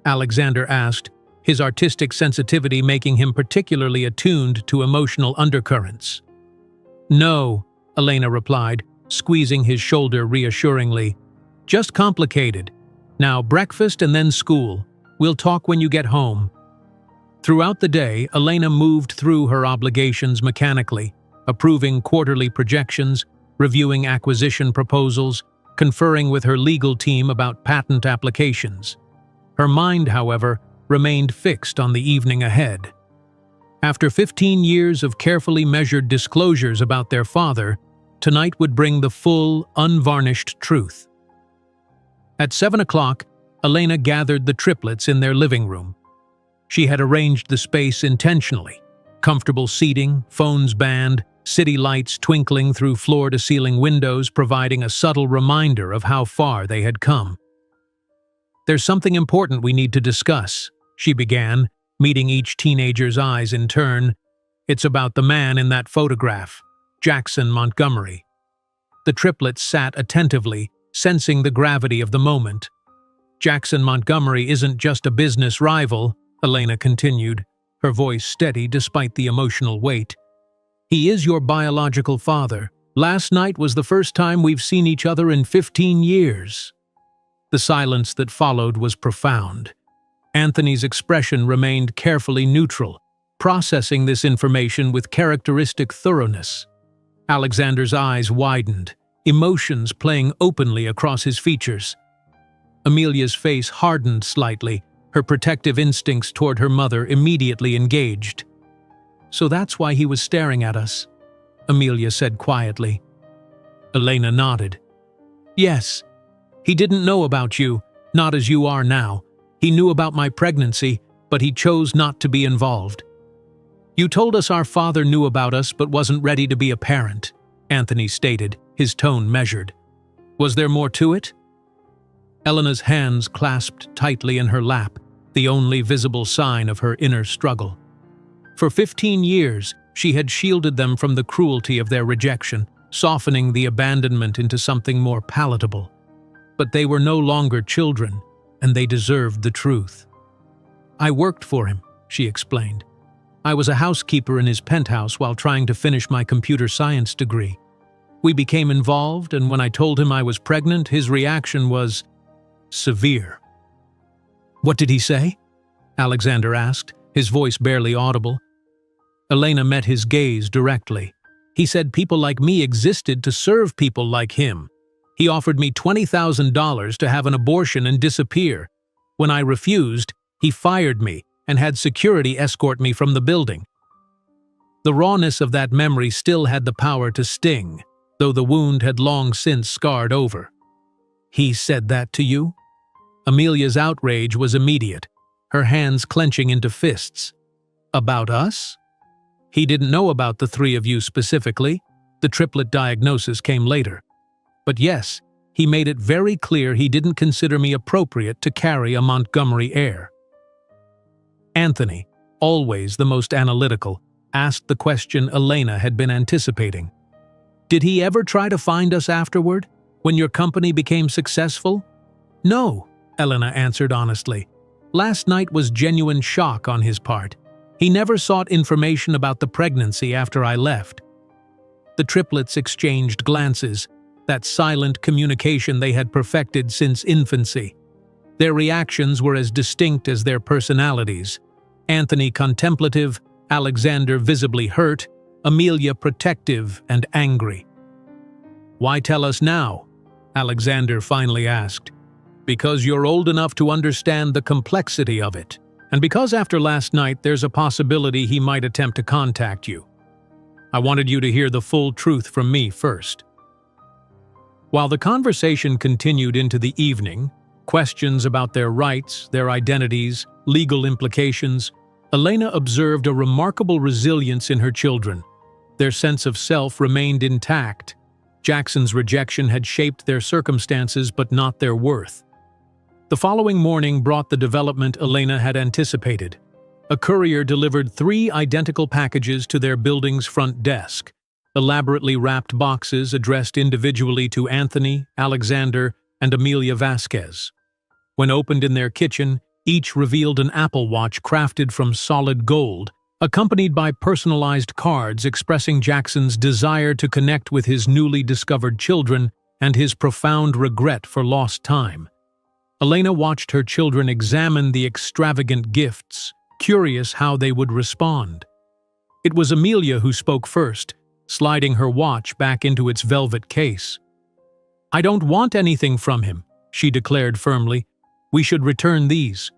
Alexander asked, his artistic sensitivity making him particularly attuned to emotional undercurrents. "No," Elena replied, squeezing his shoulder reassuringly. "Just complicated. Now breakfast and then school. We'll talk when you get home." Throughout the day, Elena moved through her obligations mechanically, approving quarterly projections, reviewing acquisition proposals, conferring with her legal team about patent applications. Her mind, however, remained fixed on the evening ahead. After 15 years of carefully measured disclosures about their father, tonight would bring the full, unvarnished truth. At 7 o'clock, Elena gathered the triplets in their living room. She had arranged the space intentionally. Comfortable seating, phones banned, city lights twinkling through floor-to-ceiling windows providing a subtle reminder of how far they had come. "There's something important we need to discuss," she began, meeting each teenager's eyes in turn. "It's about the man in that photograph, Jackson Montgomery." The triplets sat attentively, sensing the gravity of the moment. "Jackson Montgomery isn't just a business rival," Elena continued, her voice steady despite the emotional weight. "He is your biological father. Last night was the first time we've seen each other in 15 years. The silence that followed was profound. Anthony's expression remained carefully neutral, processing this information with characteristic thoroughness. Alexander's eyes widened, emotions playing openly across his features. Amelia's face hardened slightly, her protective instincts toward her mother immediately engaged. "So that's why he was staring at us," Amelia said quietly. Elena nodded. "Yes. He didn't know about you, not as you are now. He knew about my pregnancy, but he chose not to be involved." "You told us our father knew about us but wasn't ready to be a parent," Anthony stated, his tone measured. "Was there more to it?" Elena's hands clasped tightly in her lap, the only visible sign of her inner struggle. For 15 years, she had shielded them from the cruelty of their rejection, softening the abandonment into something more palatable. But they were no longer children, and they deserved the truth. "I worked for him," she explained. I was a housekeeper in his penthouse while trying to finish my computer science degree. We became involved, and when I told him I was pregnant, his reaction was severe. "What did he say?" Alexander asked, his voice barely audible. Elena met his gaze directly. "He said people like me existed to serve people like him. He offered me $20,000 to have an abortion and disappear. When I refused, he fired me and had security escort me from the building." The rawness of that memory still had the power to sting, though the wound had long since scarred over. "He said that to you?" Amelia's outrage was immediate, her hands clenching into fists. "About us?" "He didn't know about the three of you specifically. The triplet diagnosis came later. But yes, he made it very clear he didn't consider me appropriate to carry a Montgomery heir." Anthony, always the most analytical, asked the question Elena had been anticipating. "Did he ever try to find us afterward, when your company became successful?" "No," Elena answered honestly. "Last night was genuine shock on his part. He never sought information about the pregnancy after I left." The triplets exchanged glances, that silent communication they had perfected since infancy. Their reactions were as distinct as their personalities. Anthony contemplative, Alexander visibly hurt, Amelia protective and angry. "Why tell us now?" Alexander finally asked. "Because you're old enough to understand the complexity of it, and because after last night there's a possibility he might attempt to contact you. I wanted you to hear the full truth from me first." While the conversation continued into the evening, questions about their rights, their identities, legal implications, Elena observed a remarkable resilience in her children. Their sense of self remained intact. Jackson's rejection had shaped their circumstances but not their worth. The following morning brought the development Elena had anticipated. A courier delivered 3 identical packages to their building's front desk. Elaborately wrapped boxes addressed individually to Anthony, Alexander, and Amelia Vasquez. When opened in their kitchen, each revealed an Apple Watch crafted from solid gold, accompanied by personalized cards expressing Jackson's desire to connect with his newly discovered children and his profound regret for lost time. Elena watched her children examine the extravagant gifts, curious how they would respond. It was Amelia who spoke first, sliding her watch back into its velvet case. "I don't want anything from him," she declared firmly. "We should return these."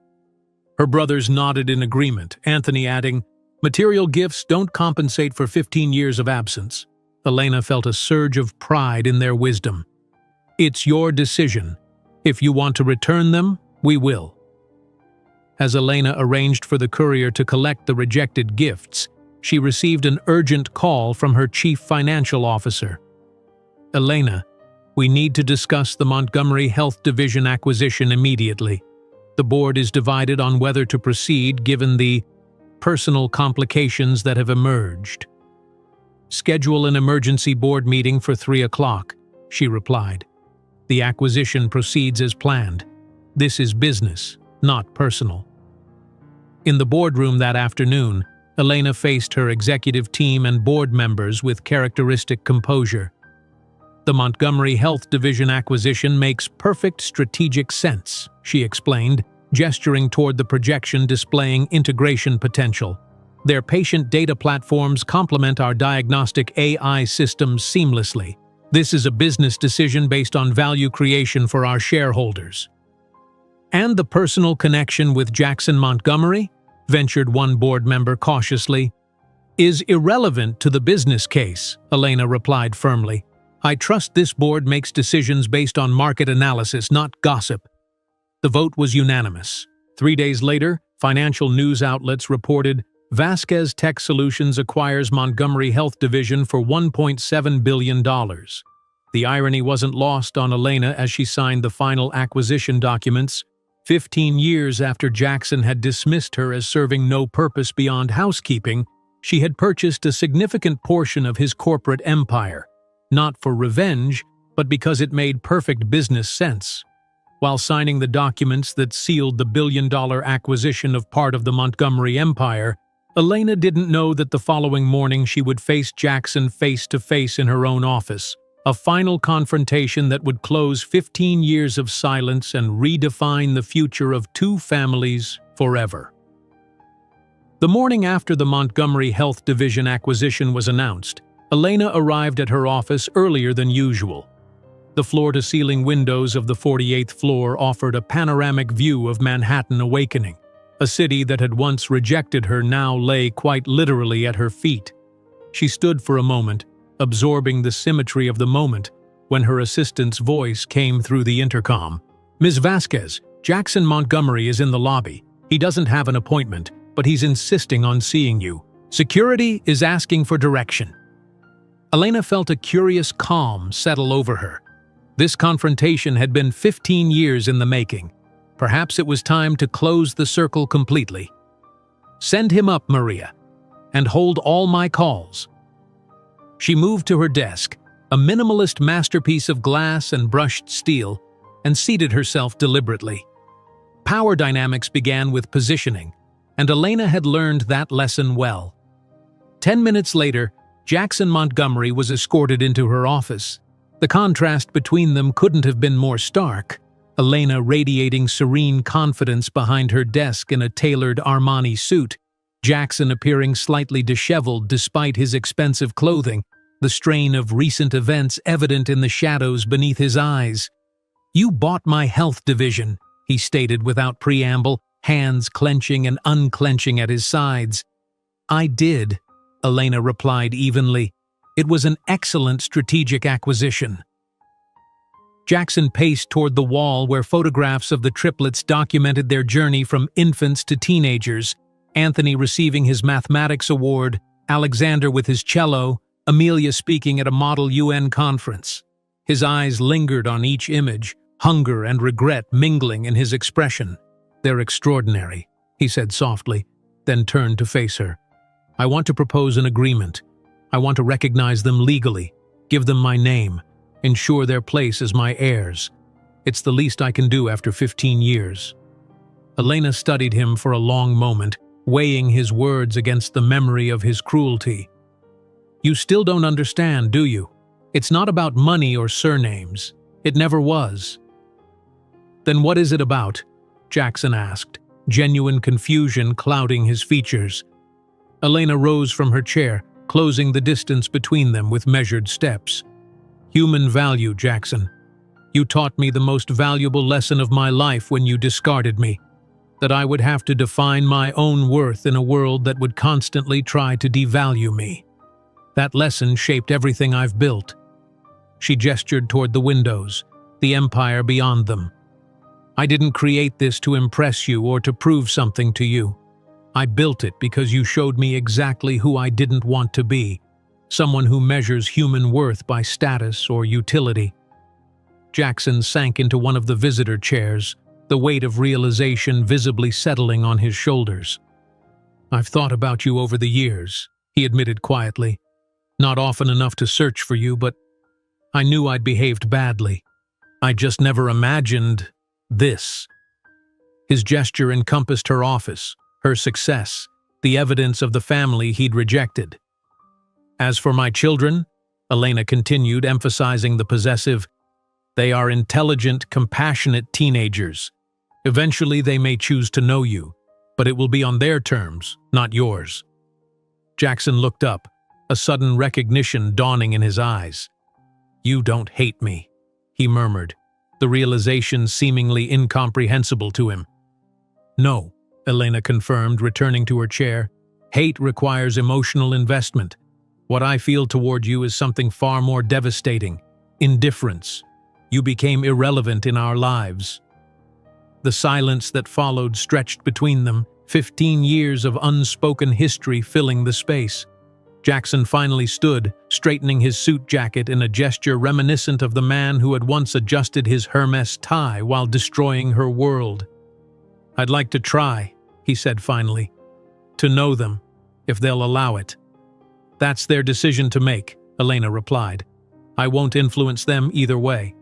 Her brothers nodded in agreement, Anthony adding, "Material gifts don't compensate for 15 years of absence." Elena felt a surge of pride in their wisdom. "It's your decision. If you want to return them, we will." As Elena arranged for the courier to collect the rejected gifts, she received an urgent call from her chief financial officer. "Elena, we need to discuss the Montgomery Health Division acquisition immediately. The board is divided on whether to proceed given the personal complications that have emerged." "Schedule an emergency board meeting for 3 o'clock, she replied. "The acquisition proceeds as planned. This is business, not personal." In the boardroom that afternoon, Elena faced her executive team and board members with characteristic composure. "The Montgomery Health Division acquisition makes perfect strategic sense," she explained, gesturing toward the projection displaying integration potential. "Their patient data platforms complement our diagnostic AI systems seamlessly. This is a business decision based on value creation for our shareholders." "And the personal connection with Jackson Montgomery?" ventured one board member cautiously. "Is irrelevant to the business case," Elena replied firmly. "I trust this board makes decisions based on market analysis, not gossip." The vote was unanimous. 3 days later, financial news outlets reported Vasquez Tech Solutions acquires Montgomery Health Division for $1.7 billion. The irony wasn't lost on Elena as she signed the final acquisition documents. 15 years after Jackson had dismissed her as serving no purpose beyond housekeeping, she had purchased a significant portion of his corporate empire, not for revenge, but because it made perfect business sense. While signing the documents that sealed the billion-dollar acquisition of part of the Montgomery empire, Elena didn't know that the following morning she would face Jackson face to face in her own office, a final confrontation that would close 15 years of silence and redefine the future of two families forever. The morning after the Montgomery Health Division acquisition was announced, Elena arrived at her office earlier than usual. The floor-to-ceiling windows of the 48th floor offered a panoramic view of Manhattan awakening. A city that had once rejected her now lay quite literally at her feet. She stood for a moment, absorbing the symmetry of the moment, when her assistant's voice came through the intercom. "Ms. Vasquez, Jackson Montgomery is in the lobby. He doesn't have an appointment, but he's insisting on seeing you. Security is asking for direction." Elena felt a curious calm settle over her. This confrontation had been 15 years in the making. Perhaps it was time to close the circle completely. "Send him up, Maria, and hold all my calls." She moved to her desk, a minimalist masterpiece of glass and brushed steel, and seated herself deliberately. Power dynamics began with positioning, and Elena had learned that lesson well. 10 minutes later, Jackson Montgomery was escorted into her office. The contrast between them couldn't have been more stark. Elena radiating serene confidence behind her desk in a tailored Armani suit, Jackson appearing slightly disheveled despite his expensive clothing, the strain of recent events evident in the shadows beneath his eyes. "You bought my health division," he stated without preamble, hands clenching and unclenching at his sides. "I did," Elena replied evenly. "It was an excellent strategic acquisition." Jackson paced toward the wall where photographs of the triplets documented their journey from infants to teenagers, Anthony receiving his mathematics award, Alexander with his cello, Amelia speaking at a Model UN conference. His eyes lingered on each image, hunger and regret mingling in his expression. "They're extraordinary," he said softly, then turned to face her. "I want to propose an agreement. I want to recognize them legally, give them my name, ensure their place as my heirs. It's the least I can do after 15 years. Elena studied him for a long moment, weighing his words against the memory of his cruelty. "You still don't understand, do you? It's not about money or surnames. It never was." "Then what is it about?" Jackson asked, genuine confusion clouding his features. Elena rose from her chair, closing the distance between them with measured steps. "Human value, Jackson. You taught me the most valuable lesson of my life when you discarded me, that I would have to define my own worth in a world that would constantly try to devalue me. That lesson shaped everything I've built." She gestured toward the windows, the empire beyond them. "I didn't create this to impress you or to prove something to you. I built it because you showed me exactly who I didn't want to be, someone who measures human worth by status or utility." Jackson sank into one of the visitor chairs, the weight of realization visibly settling on his shoulders. "I've thought about you over the years," he admitted quietly. "Not often enough to search for you, but I knew I'd behaved badly. I just never imagined this." His gesture encompassed her office, her success, the evidence of the family he'd rejected. "As for my children," Elena continued, emphasizing the possessive, "they are intelligent, compassionate teenagers. Eventually they may choose to know you, but it will be on their terms, not yours." Jackson looked up, a sudden recognition dawning in his eyes. "You don't hate me," he murmured, the realization seemingly incomprehensible to him. "No," Elena confirmed, returning to her chair. "Hate requires emotional investment. What I feel toward you is something far more devastating: indifference. You became irrelevant in our lives." The silence that followed stretched between them, 15 years of unspoken history filling the space. Jackson finally stood, straightening his suit jacket in a gesture reminiscent of the man who had once adjusted his Hermes tie while destroying her world. "I'd like to try," he said finally, "to know them, if they'll allow it." "That's their decision to make," Elena replied. "I won't influence them either way."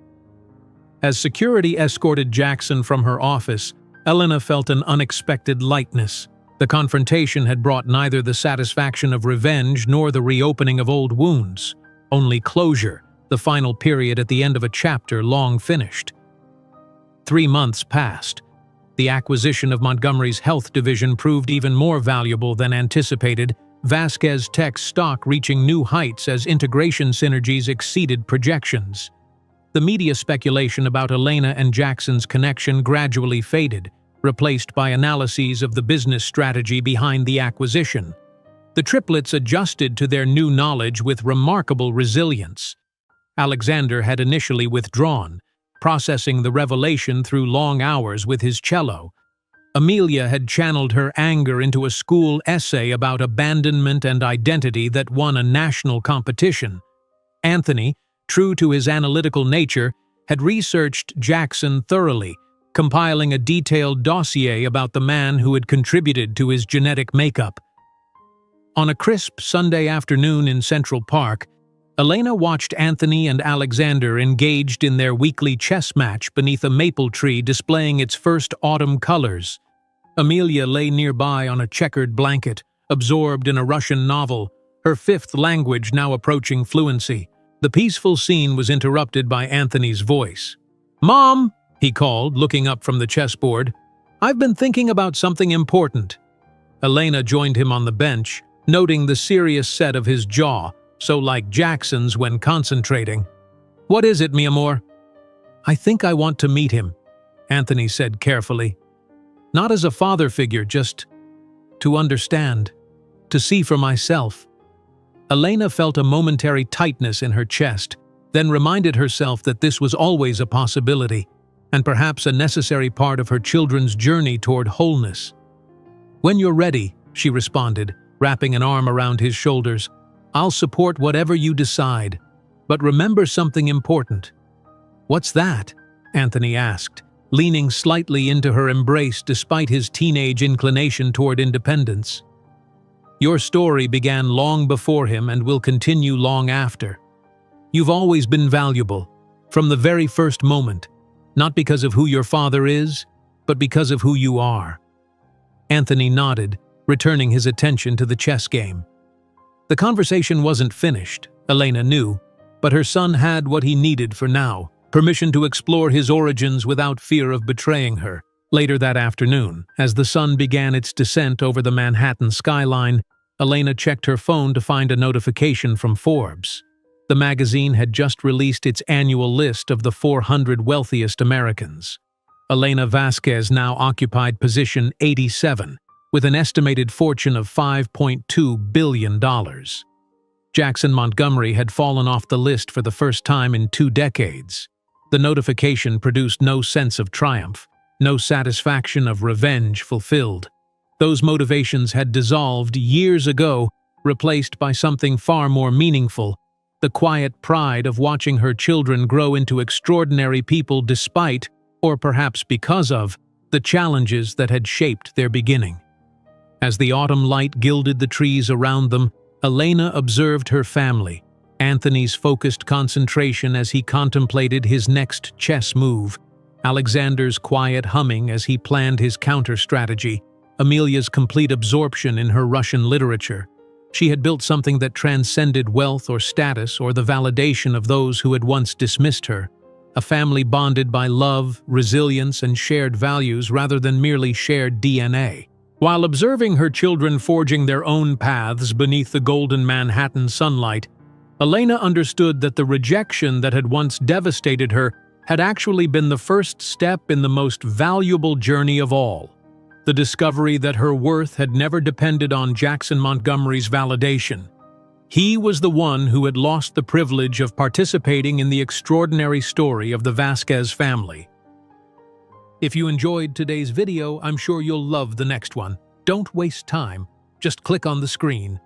As security escorted Jackson from her office, Elena felt an unexpected lightness. The confrontation had brought neither the satisfaction of revenge nor the reopening of old wounds, only closure, the final period at the end of a chapter long finished. 3 months passed. The acquisition of Montgomery's health division proved even more valuable than anticipated, Vasquez Tech's stock reaching new heights as integration synergies exceeded projections. The media speculation about Elena and Jackson's connection gradually faded, replaced by analyses of the business strategy behind the acquisition. The triplets adjusted to their new knowledge with remarkable resilience. Alexander had initially withdrawn, processing the revelation through long hours with his cello. Amelia had channeled her anger into a school essay about abandonment and identity that won a national competition. Anthony, true to his analytical nature, had researched Jackson thoroughly, compiling a detailed dossier about the man who had contributed to his genetic makeup. On a crisp Sunday afternoon in Central Park, Elena watched Anthony and Alexander engaged in their weekly chess match beneath a maple tree displaying its first autumn colors. Amelia lay nearby on a checkered blanket, absorbed in a Russian novel, her fifth language now approaching fluency. The peaceful scene was interrupted by Anthony's voice. "Mom!" he called, looking up from the chessboard. "I've been thinking about something important." Elena joined him on the bench, noting the serious set of his jaw, so like Jackson's when concentrating. "What is it, mi amor?" "I think I want to meet him," Anthony said carefully. "Not as a father figure, just to understand, to see for myself." Elena felt a momentary tightness in her chest, then reminded herself that this was always a possibility, and perhaps a necessary part of her children's journey toward wholeness. "When you're ready," she responded, wrapping an arm around his shoulders. "I'll support whatever you decide, but remember something important." "What's that?" Anthony asked, leaning slightly into her embrace despite his teenage inclination toward independence. "Your story began long before him and will continue long after. You've always been valuable, from the very first moment, not because of who your father is, but because of who you are." Anthony nodded, returning his attention to the chess game. The conversation wasn't finished, Elena knew, but her son had what he needed for now, permission to explore his origins without fear of betraying her. Later that afternoon, as the sun began its descent over the Manhattan skyline, Elena checked her phone to find a notification from Forbes. The magazine had just released its annual list of the 400 wealthiest Americans. Elena Vasquez now occupied position 87, with an estimated fortune of $5.2 billion. Jackson Montgomery had fallen off the list for the first time in 2 decades. The notification produced no sense of triumph, no satisfaction of revenge fulfilled. Those motivations had dissolved years ago, replaced by something far more meaningful: the quiet pride of watching her children grow into extraordinary people despite, or perhaps because of, the challenges that had shaped their beginning. As the autumn light gilded the trees around them, Elena observed her family, Anthony's focused concentration as he contemplated his next chess move, Alexander's quiet humming as he planned his counter-strategy, Amelia's complete absorption in her Russian literature. She had built something that transcended wealth or status or the validation of those who had once dismissed her, a family bonded by love, resilience, and shared values rather than merely shared DNA. While observing her children forging their own paths beneath the golden Manhattan sunlight, Elena understood that the rejection that had once devastated her had actually been the first step in the most valuable journey of all: the discovery that her worth had never depended on Jackson Montgomery's validation. He was the one who had lost the privilege of participating in the extraordinary story of the Vasquez family. If you enjoyed today's video, I'm sure you'll love the next one. Don't waste time. Just click on the screen.